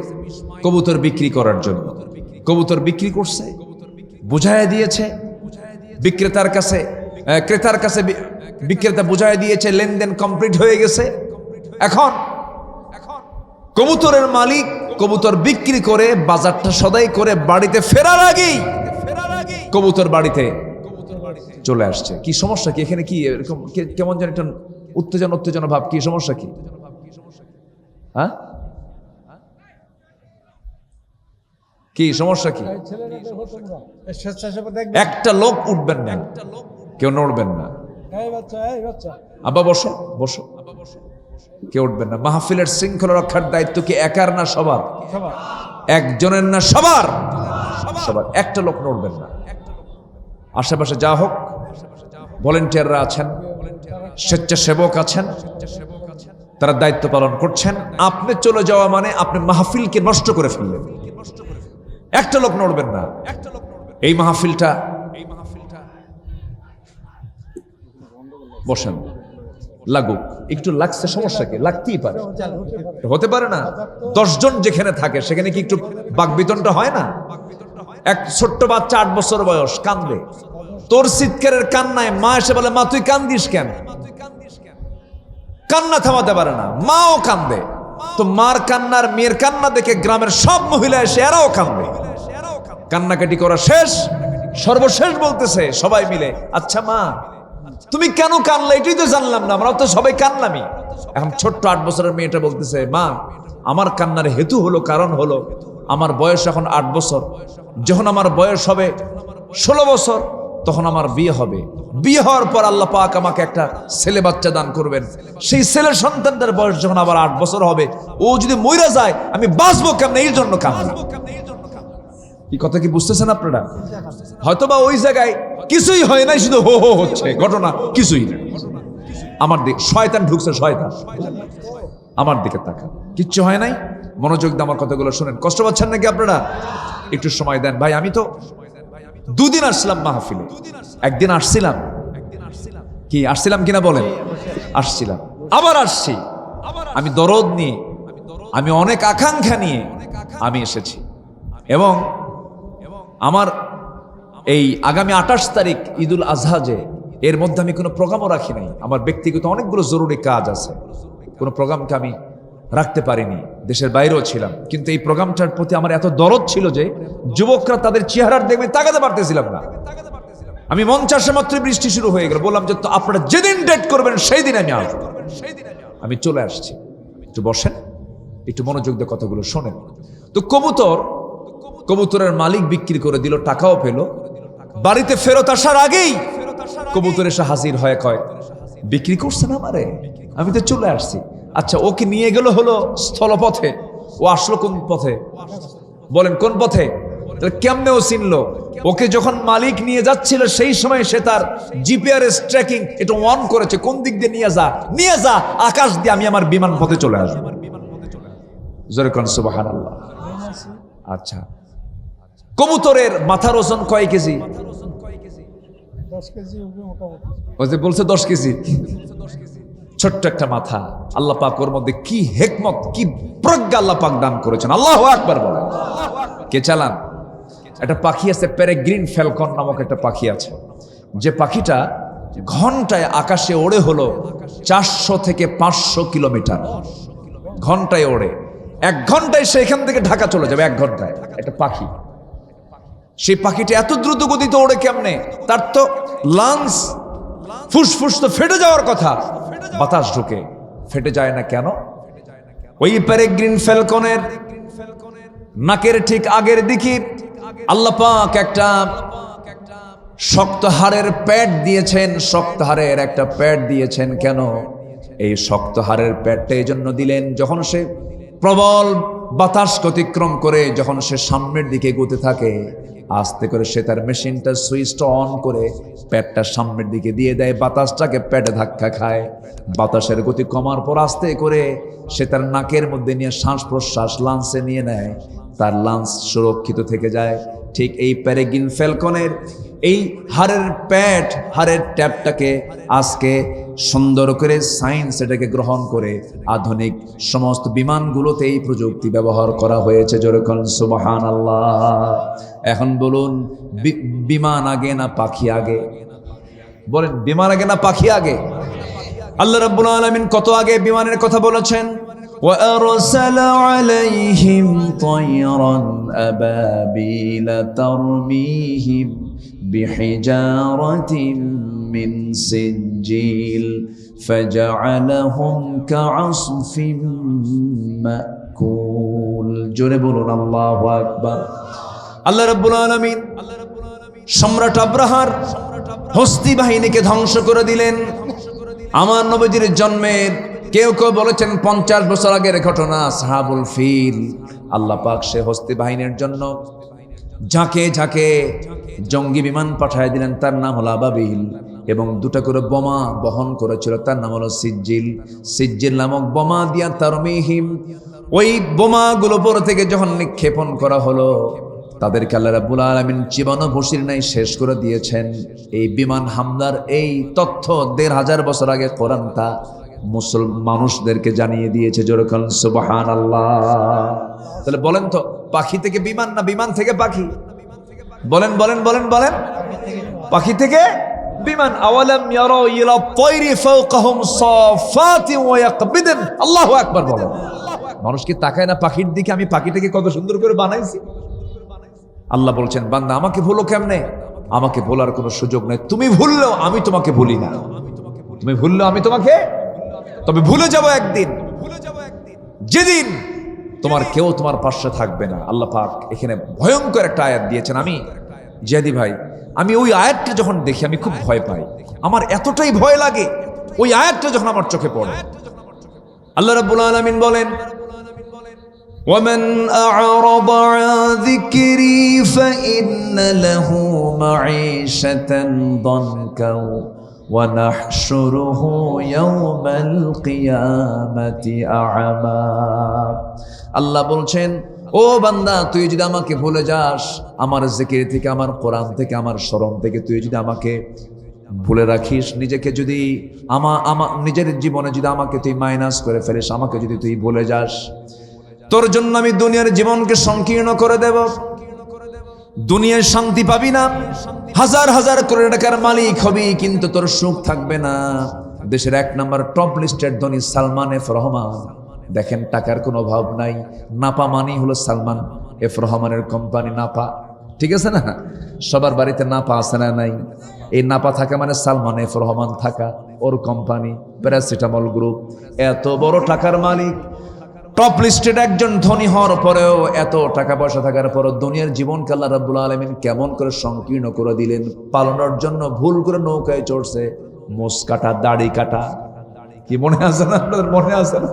কবুতর বিক্রি করার জন্য। কবুতর বিক্রি করছে, বুঝাইয়া দিয়েছে বিক্রেতার কাছে, ক্রেতার কাছে বিক্রেতা বুঝাইয়া দিয়েছে, লেনদেন কমপ্লিট হয়ে গেছে। এখন কবুতরের মালিক কবুতর বিক্রি করে বাজারটা সদাই করে বাড়িতে ফেরার আগেই কবুতর বাড়িতে চলে আসছে। কি সমস্যা কি এখানে? কি এরকম কেমন যেন একটা উত্তেজনা ভাব? কি সমস্যা কি? হ্যাঁ, কি সমস্যা কি? একটা লোক উঠবেন না, কেউ নড়বেন না। আব্বা বসো, বসো, কেউ উঠবেন না। মাহফিলের শৃঙ্খলা রক্ষার দায়িত্ব কি একার না সবার? একজনের না সবার? সবার। একটা লোক নড়বেন না। আশেপাশে যা হোক ভলেন্টিয়াররা আছেন, স্বেচ্ছাসেবক আছেন, তারা দায়িত্ব পালন করছেন। আপনি চলে যাওয়া মানে আপনি মাহফিলকে নষ্ট করে ফেললেন। একটা লোক নড়বেন না। এই মাহফিলটা বসেন, লাগুক, একটু লাগছে, সমস্যা কি? লাগতেই পারে, হতে পারে না? 10 জন যেখানে থাকে সেখানে কি একটু বাকবিতনটা হয় না? এক ছোট্ট বাচ্চা 8 বছর বয়স কান্দে, তোর চিৎকারের কান্নায় মা এসে বলে, মা তুই কান্দিস কেন? কান্না থামাতে পারে না, মাও কান্দে। তো মার কান্নার মেয়ের কান্না দেখে গ্রামের সব মহিলা এসে এরাও কান্দে। কান্নাকাটি করা শেষ, সর্বশেষ বলতেছে সবাই মিলে, আচ্ছা মা তুমি কেন কানলে এটাই তো জানলাম না, আমরা তো সবাই কানলামই। এখন ছোট্ট 8 বছরের মেয়েটা বলতেছে, মা আমার কান্নার হেতু হলো, কারণ হলো আমার বয়স এখন 8 বছর, যখন আমার বয়স হবে 16 বছর তখন আমার বিয়ে হবে, বিয়ে হওয়ার পর আল্লাহ পাক আমাকে একটা ছেলে বাচ্চা দান করবেন, সেই ছেলে সন্তানটার বয়স যখন আবার 8 বছর হবে, ও যদি মইরা যায় আমি বাঁচবো কেমনে, এই জন্য কান্না। এই কথা কি বুঝতেছেন আপনারা? হয়তোবা ওই জায়গায় কিছুই হয় নাই, শুধু হো হো হচ্ছে, ঘটনা কিছুই না। আমার দিক শয়তান ঢুকছে, শয়তান আমার দিকে তাকান, কিচ্ছু হয় নাই। মনোযোগ দিয়ে আমার কথাগুলো শুনেন। কষ্ট পাচ্ছেন নাকি আপনারা? একটু সময় দেন ভাই। আমি তো 2 দিন আসলাম মাহফিলে, একদিন আসছিলাম, কি আসছিলাম কিনা বলেন? আসছিলাম, আবার আসছি। আমি দরদ নিয়ে, আমি অনেক আকাঙ্ক্ষা নিয়ে আমি এসেছি। এবং আমার এই আগামী 28 তারিখ ঈদুল আজহা, যে এর মধ্যে আমি কোনো প্রোগ্রামও রাখি নাই। আমার ব্যক্তিগত অনেকগুলো জরুরি কাজ আছে, কোনো প্রোগ্রামকে আমি রাখতে পারিনি, দেশের বাইরেও ছিলাম। কিন্তু এই প্রোগ্রামটার প্রতি আমার এত দরদ ছিল যে যুবকরা তাদের চেহারার দেখবে তাকাতে পারতেছিলাম না। আমি মঞ্চ আসা মাত্র বৃষ্টি শুরু হয়ে গেল, বললাম যে তো আপনারা যেদিন ডেট করবেন সেই দিন আমি আসবো। আমি চলে আসছি। একটু বসেন, একটু মনোযোগ দিয়ে কথাগুলো শোনেন। তো কবুতরের মালিক বিক্রি করে দিল, টাকাও পেল। বাড়িতে ফেরত আসার আগেই কবুতর এসে হাজির হয়ে কয়, বিক্রি করছেন আমারে? আমি তো চলে আসছি। আচ্ছা, ওকে নিয়ে গেল হলো স্থলপথে, ও আসলো কোন পথে বলেন? কোন পথে? তাহলে কেমনে ও চিনলো? ওকে যখন মালিক নিয়ে যাচ্ছিল সেই সময় সে তার জিপিআরএস ট্র্যাকিং এটা অন করেছে, কোন দিক দিয়ে নিয়ে যা আকাশ দিয়ে আমি আমার বিমান পথে চলে আসবো। জোরে কোন সুবহানাল্লাহ। আচ্ছা, কবুতরের মাথার ওজন কয় কেজি? 10 কেজি মোটামুটি। ওই যে বলছে 10 কেজি, ছোট্ট একটা মাথা। আল্লাহ পাক ওর মধ্যে কি হিকমত, কি প্রজ্ঞা আল্লাহ পাক দান করেছেন। আল্লাহু আকবার বলেন। কে চালান? একটা পাখি আছে, পেরেগ্রিন ফ্যালকন নামক একটা পাখি আছে, যে পাখিটা ঘন্টায় আকাশে ওড়ে হলো 400 থেকে 500 কিলোমিটার ঘন্টায় ওড়ে। 1 ঘন্টায় সে এখান থেকে ঢাকা চলে যাবে, 1 ঘন্টায়। একটা পাখি, সেই পাখিটা এত দ্রুত গতিতে ওড়ে কেমনে? তার তো লাংস, ফুসফুস তো ফেটে যাওয়ার কথা, বাতাস ঢুকে ফেটে যায় না কেন? ওই পেরেগ্রিন ফ্যালকনের নাকের ঠিক আগের দিকে আল্লাহ পাক একটা শক্ত হাড়ের প্যাড দিয়েছেন, শক্ত হাড়ের একটা প্যাড দিয়েছেন। কেন এই শক্ত হাড়ের প্যাডটা এই জন্য দিলেন, যখন সে প্রবল বাতাস অতিক্রম করে যখন সে সামনের দিকে এগোতে থাকে, আস্তে করে সে তার মেশিনটা সুইচটা অন করে প্যাডটা সামনের দিকে দিয়ে দেয়, বাতাসটাকে প্যাডে ধাক্কা খায়। বাতাসের গতি কমার পর আস্তে করে সে তার নাকের মধ্যে নিয়ে শ্বাস প্রশ্বাস লাঞ্চে নিয়ে নেয়, তার লাঞ্চ সুরক্ষিত থেকে যায়। ঠিক এই পেরেগ্রিন ফ্যালকনের এই হাড়ের প্যাড, হাড়ের ট্যাপটাকে আজকে সুন্দর করে সায়েন্স এটাকে গ্রহণ করে আধুনিক সমস্ত বিমানগুলোতে এই প্রযুক্তি ব্যবহার করা হয়েছে। যেরকম সুবহানাল্লাহ। এখন বলুন, বিমান আগে না পাখি আগে? বলেন, বিমান আগে না পাখি আগে? আল্লাহ রাব্বুল আলামিন কত আগে বিমানের কথা বলেছেন। وَأَرْسَلَ عَلَيْهِمْ طَيْرًا أَبَابِيلَ تَرْمِيهِمْ بِحِجَارَةٍ مِّن سِجِّيلٍ فَجَعَلَهُمْ كَعَصْفٍ مَّأْكُولٍ। জোরে বলুন আল্লাহু আকবার। আল্লাহ রাব্বুল আলামিন সম্রাট আব্রাহার হস্তি বাহিনীকে ধ্বংস করে দিলেন। আমার নবীজির জন্মের কেউ কেউ বলেছেন 50 বছর আগের ঘটনা, সাহাবুল ফিল। আল্লাহ পাক সে হস্তি বাহিনীর জন্য ঝাঁকে ঝাঁকে জঙ্গি বিমান পাঠিয়ে দিলেন, তার নাম হলো আবাবিল, এবং 2টা করে বোমা বহন করেছিল, তার নাম হলো সিজ্জিল। সিজ্জিল নামক বোমা দিয়া তারমিহিম, ওই বোমাগুলো উপর থেকে যখন নিক্ষেপণ করা হলো, তাদেরকে আল্লাহ রাব্বুল আলামিন জীবনও বসির নাই শেষ করে দিয়েছেন। এই বিমান হামলার এই তথ্য 1500 বছর আগে কোরআন তা মানুষদেরকে জানিয়ে দিয়েছে। যেরকম সুবহানাল্লাহ। তাহলে বলেন তো, পাখি থেকে বিমান না বিমান থেকে পাখি? বলেন বলেন বলেন বলেন। পাখি থেকে বিমান। আওয়ালাম ইয়ারাউ ইলা তায়রি ফাওকাহুম সাফাতিন ওয়া ইয়াকবিদিন। আল্লাহু আকবার বলেন। মানুষ কি তাকায় না পাখির দিকে? আমি পাখিটাকে কত সুন্দর করে বানাইছি। আল্লাহ বলছেন বান্দা আমাকে ভুলো কেমনে, আমাকে ভোলার কোনো সুযোগ নেই। তুমি ভুললেও আমি তোমাকে ভুলি না, তুমি ভুললেও আমি তোমাকে, তবে ভুলে যাব একদিন, যেদিন তোমার কেউ তোমার পাশে থাকবে না। আল্লাহ পাক এখানে ভয়ঙ্কর একটা আয়াত দিয়েছেন। আমি জিয়াদি ভাই, আমি ওই আয়াতটা যখন দেখি আমি খুব ভয় পাই, আমার এতটাই ভয় লাগে ওই আয়াতটা যখন আমার চোখে পড়ে। আল্লাহ রাব্বুল আলামিন বলেন وَمَنْ أَعْرَضَ عَنْ ذِكْرِي فَإِنَّ لَهُ مَعِيشَةً ضَنْكًا وَنَحْشُرُهُ يَوْمَ الْقِيَامَةِ أَعْمَى। আল্লাহ বলছেন ও বান্দা, তুই যদি আমাকে ভুলে যাস, আমার জিকির থেকে, আমার কোরআন থেকে, আমার স্মরণ থেকে তুই যদি আমাকে ভুলে রাখিস, নিজেকে যদি আমার নিজের জীবনে যদি আমাকে তুই মাইনাস করে ফেলিস, আমাকে যদি তুই ভুলে যাস, তোর জন্য আমি দুনিয়ার জীবনকে সংকীর্ণ করে দেব। দুনিয়ায় শান্তি পাবি না, হাজার হাজার কোটি টাকার মালিক হবি, কিন্তু তোর সুখ থাকবে না। দেশের 1 নম্বর টপ লিস্টেড ধনী সালমান এফ রহমান, দেখেন টাকার কোনো অভাব নাই। নাপা মানি হলো সালমান এফ রহমানের কোম্পানি নাপা, ঠিক আছে না? সবার বাড়িতে নাপা আছে না নাই? এই নাপা থাকা মানে সালমান এফ রহমান থাকা, ওর কোম্পানি প্যারাসিটামল গ্রুপ। এত বড় টাকার মালিক, টপ লিস্টেড একজন ধনী হওয়ার পরেও, এত টাকা পয়সা থাকার পরও দুনিয়ার জীবনকে আল্লাহ রাব্বুল আলামিন কেমন করে সংকীর্ণ করে দিলেন। পালানোর জন্য ভুল করে নৌকায় চড়ছে, মোষ কাটা, দাড়ি কাটা, কি মনে আছে না আপনাদের? মনে আছে না?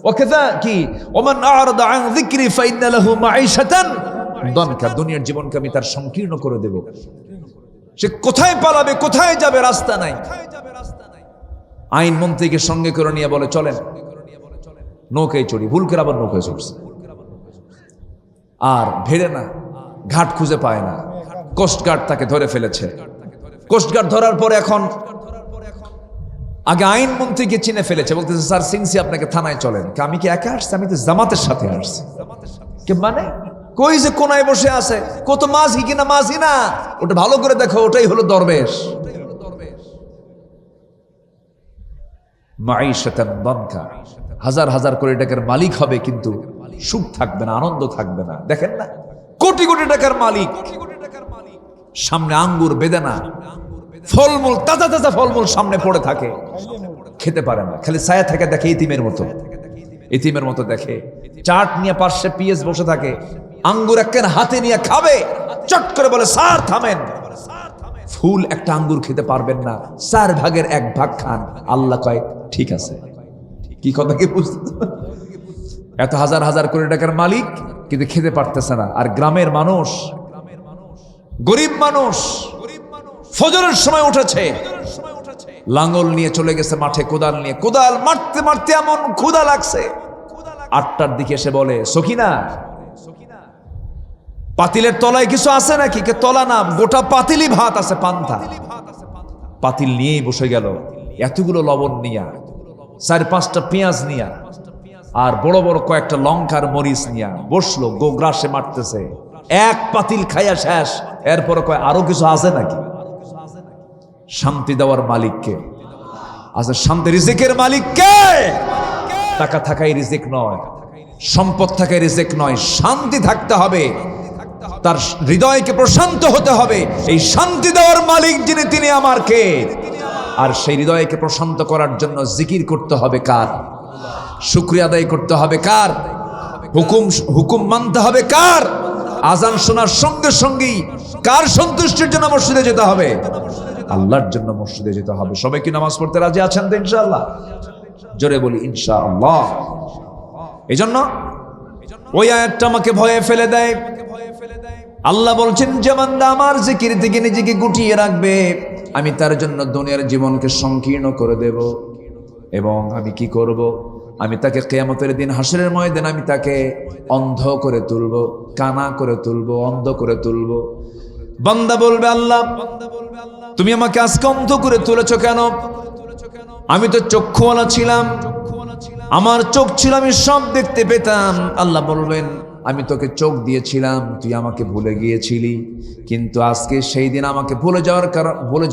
ওকেদা কি ওমান আ'রাদা আন যিকরি ফাইন্না লাহু মাঈশাতান দানকা, দুনিয়ার জীবনকে আমি তার সংকীর্ণ করে দেব। সে কোথায় পালাবে, কোথায় যাবে, রাস্তা নাই। আইন মন্ত্রীকে সঙ্গে করে নিয়ে বলে চলেন নৌকায় চড়ি, ভুল করে আবার নৌকায় চড়ছে, আর ভেড়ে না, ঘাট খুঁজে পায় না। কোস্টগার্ড তাকে ধরে ফেলেছে। কোস্টগার্ড ধরার পরে এখন আগে আইন মন্ত্রীকে চিনে ফেলেছে, বলতেছে স্যার সিনসি আপনাকে থানায় চলেন। আমি কি একা আসছি? আমি তো জামাতের সাথে আসছি। কে মানে? কই যে কোনায় বসে আছে, কত মাঝি কিনা মাঝি না, ওটা ভালো করে দেখো, ওটাই হলো দরবেশ। মাঈশাতান দানকা, হাজার হাজার কোটি টাকার মালিক হবে কিন্তু সুখ থাকবে না, আনন্দ থাকবে না। দেখেন না, কোটি কোটি টাকার মালিক, সামনে আঙ্গুর, বেদানা, ফলমূল, তাজা তাজা ফলমূল সামনে পড়ে থাকে, খেতে পারে না, খালি ছায়া থাকে, দেখে ইতিমের মতো, ইতিমের মতো দেখে। চাট নিয়ে পাশে পিএস বসে থাকে, আঙ্গুর একখান হাতে নিয়ে খাবে, চট করে বলে স্যার থামেন। ফুল একটা আঙ্গুর খেতে পারবেন না, 4 ভাগের 1 ভাগ খান। আল্লাহ কয় ঠিক আছে। কি কথা কি বুঝতে? এত হাজার হাজার কোটি টাকার মালিক কিন্তু খেতে পারতেছে না। আর গ্রামের মানুষ, গরিব মানুষ, ফজরের সময় উঠেছে, লাঙ্গল নিয়ে চলে গেছে মাঠে, কোদাল নিয়ে, কোদাল মারতে মারতে এমন ক্ষুধা লাগছে, 8টার দিকে এসে বলে সখিনা, পাতিলের তলায় কিছু আছে নাকি? কে তলা না, গোটা পাতিলি ভাত আছে, পান্তা। পাতিল নিয়েই বসে গেল, এতগুলো লবণ নিয়া, 4-5টা পেঁয়াজ নিয়া, আর বড় বড় কয়েকটা লঙ্কার মরিচ নিয়া বসলো, গোগ্রাসে মারতেছে। 1 পাতিল খাইয়া শেষ, এরপরে কয় আরো কিছু আছে নাকি? শান্তি দেওয়ার মালিককে আচ্ছা, শান্তি রিজিকের মালিককে। টাকা থাকাই রিজিক নয়, সম্পদ থাকাই রিজিক নয়, শান্তি থাকতে হবে, তার হৃদয়কে প্রশান্ত হতে হবে। এই শান্তি দেওয়ার মালিক যিনি, তিনি আমার কে? আর সেই হৃদয়কে প্রশান্ত করার জন্য জিকির করতে হবে কার? শুকরিয়া আদায় করতে হবে কার? হুকুম মানতে হবে কার? আজান শোনার সঙ্গে সঙ্গেই কার সন্তুষ্টির জন্য মসজিদে যেতে হবে? আল্লাহর জন্য মসজিদে যেতে হবে। সবাই কি নামাজ পড়তে রাজি আছেন তো ইনশাআল্লাহ? জোরে বলি ইনশাআল্লাহ। এই জন্য ওই আয়াতটা আমাকে ভয়ে ফেলে দেয়। আল্লাহ বলছেন যে বান্দা আমার জিকির থেকে নিজেকে গুটিয়ে রাখবে, আমি তার জন্য দুনিয়ার জীবনকে সংকীর্ণ করে দেব। এবং আমি কি করব? আমি তাকে কিয়ামতের দিন, হাসরের ময়দানে আমি তাকে অন্ধ করে তুলব, কানা করে তুলব, অন্ধ করে তুলব। বান্দা বলবে আল্লাহ তুমি আমাকে আজকে অন্ধ করে তুলেছো কেন? আমি তো চক্ষুওয়ালা ছিলাম, আমার চোখ ছিল, আমি সব দেখতে পেতাম। আল্লাহ বলবেন আমি তোকে চোখ দিয়েছিলাম, তুই আমাকে ভুলে গিয়েছিলি, কিন্তু আজকে সেই দিন আমাকে ভুলে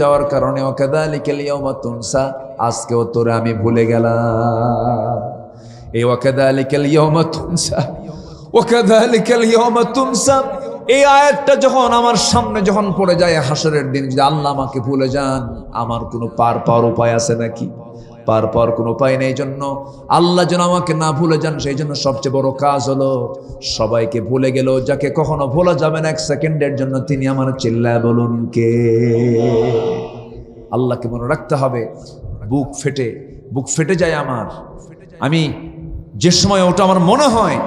যাওয়ার কারণে ওয়াকাযালিকাল ইয়াওমা তুনসা, আজকেও তোরে আমি ভুলে গেলাম। এই ওয়াকাযালিকাল ইয়াওমা তুনসা, ওয়াকাযালিকাল ইয়াওমা তুনসা, এই আয়াতটা যখন আমার সামনে যখন পড়ে যায় হাসরের দিন, যদি আল্লাহ আমাকে ভুলে যান, আমার কোনো পার পাওয়ার উপায় আছে নাকি? পার পাওয়ার কোনো উপায় নেই। জন্য আল্লাহ যেন আমাকে না ভুলে যান, সেই জন্য সবচেয়ে বড় কাজ হলো সবাইকে ভুলে গেল, যাকে কখনো ভোলা যাবে না এক সেকেন্ডের জন্য, তিনি আমার চিল্লায় বলুন কে? আল্লাহকে মনে রাখতে হবে। বুক ফেটে যায় আমার। আমি যে সময় ওটা আমার মনে হয়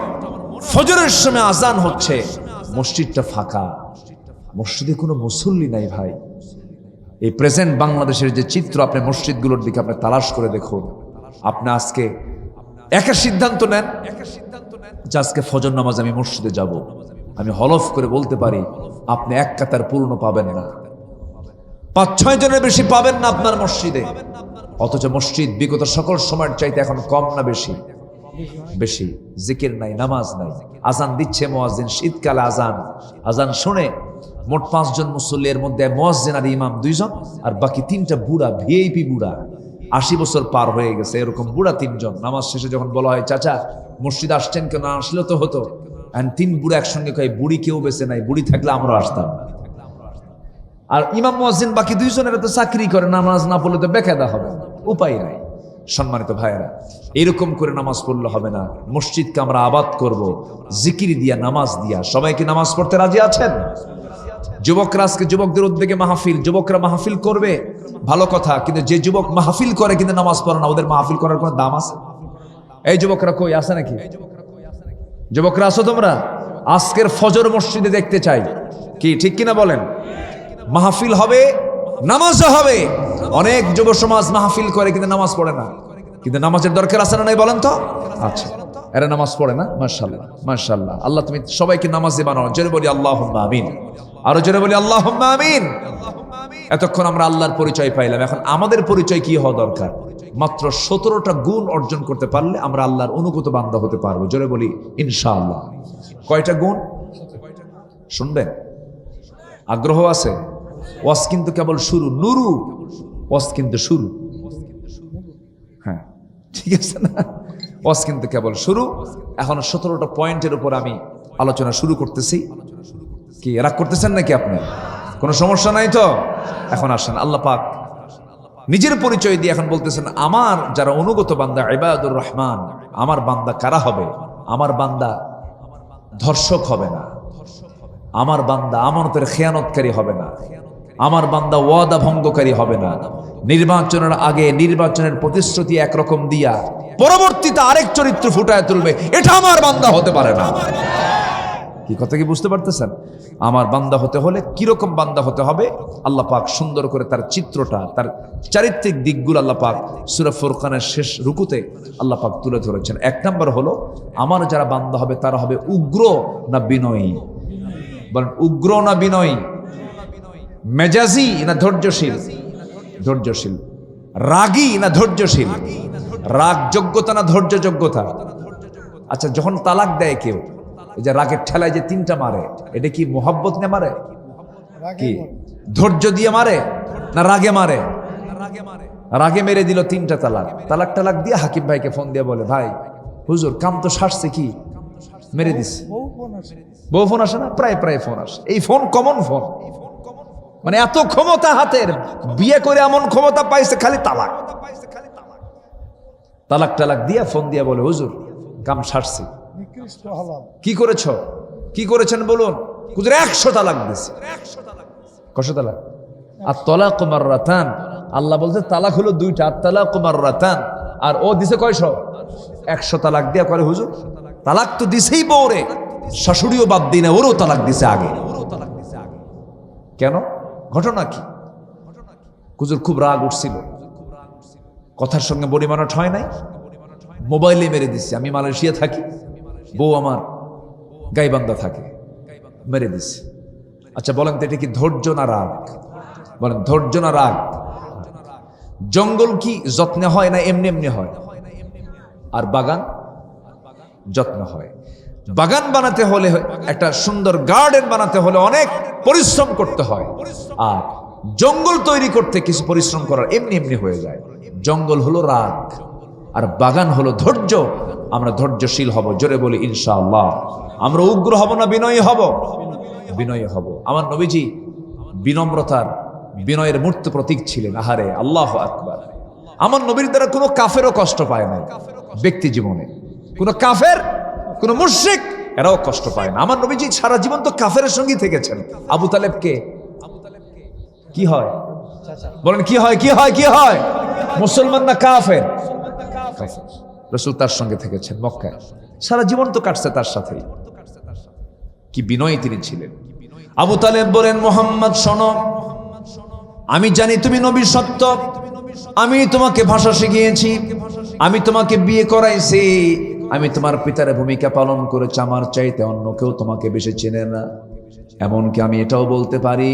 ফজরের সময় আজান হচ্ছে, মসজিদটা ফাঁকা, মসজিদে কোনো মুসল্লি নাই। ভাই, এই প্রেজেন্ট বাংলাদেশের যে চিত্র, আপনি মসজিদগুলোর দিকে আপনি তালাশ করে দেখুন। আপনি আজকে একটা সিদ্ধান্ত নেন যে আজকে ফজর নামাজ আমি মসজিদে যাব। আমি হলফ করে বলতে পারি আপনি এক কাতার পূর্ণ পাবেন না, 5-6 জনের বেশি পাবেন না আপনার মসজিদে। অথচ মসজিদ বিগত সকল সময়ের চাইতে এখন কম না বেশি? বেশি। জিকির নাই, নামাজ নাই, আজান দিচ্ছে মুয়াজ্জিন, শীতকালে আজান শুনে মোট 5 জন মুসল্লির মধ্যে মুয়াজ্জিন আর ইমাম 2 জন, আর বাকি 3টা বুড়া, ভিআইপি বুড়া, 80 বছর পার হয়ে গেছে, এরকম বুড়া 3 জন। নামাজ শেষে যখন বলা হয় চাচা মসজিদ আসছেন কেন, আসলে তো হতো, 3 বুড়া একসঙ্গে কয় বুড়ি কেউ বেঁচে নাই, বুড়ি থাকলে আমরা আসতাম। আর ইমাম মুয়াজ্জিন বাকি 2 জনের তো চাকরি করে, নামাজ না পড়লে তো বেকায়দা হবে, উপায় নাই। সম্মানিত ভাইয়েরা, এরকম করে নামাজ পড়লে হবে না। মসজিদকে আমরা আবাদ করব জিকির দিয়া, নামাজ দিয়া। সবাইকে নামাজ পড়তে রাজি আছেন? যুবকরা, আজকে যুবকদের উদ্যোগে মাহফিল, যুবকরা মাহফিল করবে, ভালো কথা, কিন্তু যে যুবক মাহফিল করে কিন্তু নামাজ পড়ে না, ওদের মাহফিল করার কোনো দাম আছে? এই যুবকরা কই আছে নাকি? যুবকরা আছো তোমরা? আজকের ফজর মসজিদে দেখতে চাই, কি ঠিক কিনা বলেন? মাহফিল হবে, নামাজও হবে। অনেক যুব সমাজ মাহফিল করে কিন্তু নামাজ পড়ে না। কিন্তু নামাজের দরকার আছে না নাই বলেন তো? আচ্ছা, এরা নামাজ পড়ে না। মাশাআল্লাহ, মাশাআল্লাহ। আল্লাহ তুমি সবাইকে নামাজি বানাও। জোরে বলি আল্লাহুম্মা আমিন। আরো জোরে বলি আল্লাহুম্মা আমিন। এতক্ষণ আমরা আল্লাহর পরিচয় পাইলাম, এখন আমাদের পরিচয় কি হওয়া দরকার? মাত্র 17টা গুণ অর্জন করতে পারলে আমরা আল্লাহর অনুগত বান্দা হতে পারবো। জোরে বলি ইনশাআল্লাহ। কয়টা গুণ শুনবেন? আগ্রহ আছে? ওয়াজ কিন্তু কেবল শুরু, নুরু ওয়াজ কিন্তু শুরু। হ্যাঁ, ঠিক আছে না? ওয়াজ কিন্তু কেবল শুরু। এখন 17টা পয়েন্টের উপর আমি আলোচনা শুরু করতেছি। কি রাগ করতেছেন নাকি আপনি? কোনো সমস্যা নাই তো? এখন আসেন, আল্লাহ পাক নিজের পরিচয় দিয়ে এখন বলতেছেন, আমার যারা অনুগত বান্দা, ইবাদুর রহমান, আমার বান্দা কারা হবে? আমার বান্দা ধর্ষক হবে না, আমার বান্দা আমানতের খেয়ানতকারী হবে না, আমার বান্দা ওয়াদা ভঙ্গকারী হবে না, নির্বাচনের আগে নির্বাচনের প্রতিশ্রুতি একরকম দিয়া পরবর্তীতে আরেক চরিত্র ফুটায় তুলবে, এটা আমার বান্দা হতে পারে না। কি কথা কি বুঝতে পারতেছেন? আমার বান্দা হতে হলে কিরকম বান্দা হতে হবে, আল্লাহ পাক সুন্দর করে তার চিত্রটা, তার চারিত্রিক দিকগুলো আল্লাহ পাক সূরা ফুরকানের শেষ রুকুতে আল্লাহ পাক তুলে ধরেছেন। 1 নম্বর হলো, আমার যারা বান্দা হবে তারা হবে উগ্র না বিনয়ী? বলেন, উগ্র না বিনয়ী? মেজাজি না ধৈর্যশীল? ধৈর্যশীল। রাগী না ধৈর্যশীল? রাগ যোগ্যতা না ধৈর্য যোগ্যতা? আচ্ছা, যখন তালাক দেয় কেউ, এই যে রাগের ঠেলায় যে 3টা মারে, এটা কি মোহাব্বত নিয়ে মারে? কি ধৈর্য দিয়ে মারে না রাগে মারে? রাগে মেরে দিল 3টা তালাক। তালাক দিয়ে হাকিম ভাইকে ফোন দিয়ে বলে, ভাই হুজুর কাম তো সারছে, কি মেরে দিস? বউ ফোন আসে না? প্রায় ফোন আসে। এই ফোন কমন ফোন, মানে এত ক্ষমতা হাতের, বিয়ে করে এমন ক্ষমতা পাইছে, খালি তালাক দিয়া ফোন দিয়া বলে, হুজুর কাম সারছে। কি করেছেন বলুন? হুজুর 100 তালাক দিছে। কত তালাক? আর তালাক মাররাতান, আল্লাহ বলতে তালাক হলো 2টা, আর তালাক মাররাতান, আর ও দিছে কয়শো? 100 তালাক দিয়া করে, হুজুর তালাক তো দিছেই বউরে, শাশুড়িও বাদ দিই না, ওরও তালাক দিছে আগে। কেন? ঘটনা কি? হুজুর খুব রাগ উঠছিল, কথার সঙ্গে বনিমানট হয় নাই, মোবাইলে মেরে দিচ্ছে। আমি মালয়েশিয়া থাকি, বউ আমার গাইবান্ধা থাকে, মেরে দিচ্ছে। আচ্ছা বলেন তো, এটা কি ধৈর্য না রাগ? বলেন, ধৈর্য না রাগ? জঙ্গল কি যত্নে হয় না এমনি হয়? আর বাগান যত্ন হয়। বাগান বানাতে হলে, একটা সুন্দর গার্ডেন বানাতে হলে অনেক পরিশ্রম করতে হয়, আর জঙ্গল তৈরি করতে কিছু পরিশ্রম করার এমনি হয়ে যায়। জঙ্গল হলো রাগ, আর বাগান হলো ধৈর্য। আমরা ধৈর্যশীল হব। জোরে বলি ইনশাআল্লাহ। আমরা উগ্র হব না বিনয়ী হব? বিনয়ী হব। আমার নবীজি বিনম্রতার, বিনয়ের মূর্ত প্রতীক ছিলেন। আহারে আল্লাহু আকবার। আমার নবীর দ্বারা কোনো কাফেরও কষ্ট পায় না ব্যক্তি জীবনে, কোনো কাফের, কোনো মুশরিক এরাও কষ্ট পায় না। আমার নবীজি সারা জীবন তো কাফেরের সঙ্গী থেকেছেন। আবু তালেবকে কি হয় বলেন, কি হয়, কি হয়, কি হয়? মুসলমান না কাফের? রাসূল তার সঙ্গে থেকেছেন মক্কায়, সারা জীবন তো কাটছে তার সাথেই। কি বিনয়ী তিনি ছিলেন। আবু তালেব বলেন, মুহাম্মদ শোনো, আমি জানি তুমি নবী সত্য, আমি তোমাকে ভাষা শিখিয়েছি, আমি তোমাকে বিয়ে করাইছি, আমি তোমার পিতার ভূমিকা পালন করেছি, আমার চাইতে অন্য কেউ তোমাকে বেশি চেনে না। এমনকি আমি এটাও বলতে পারি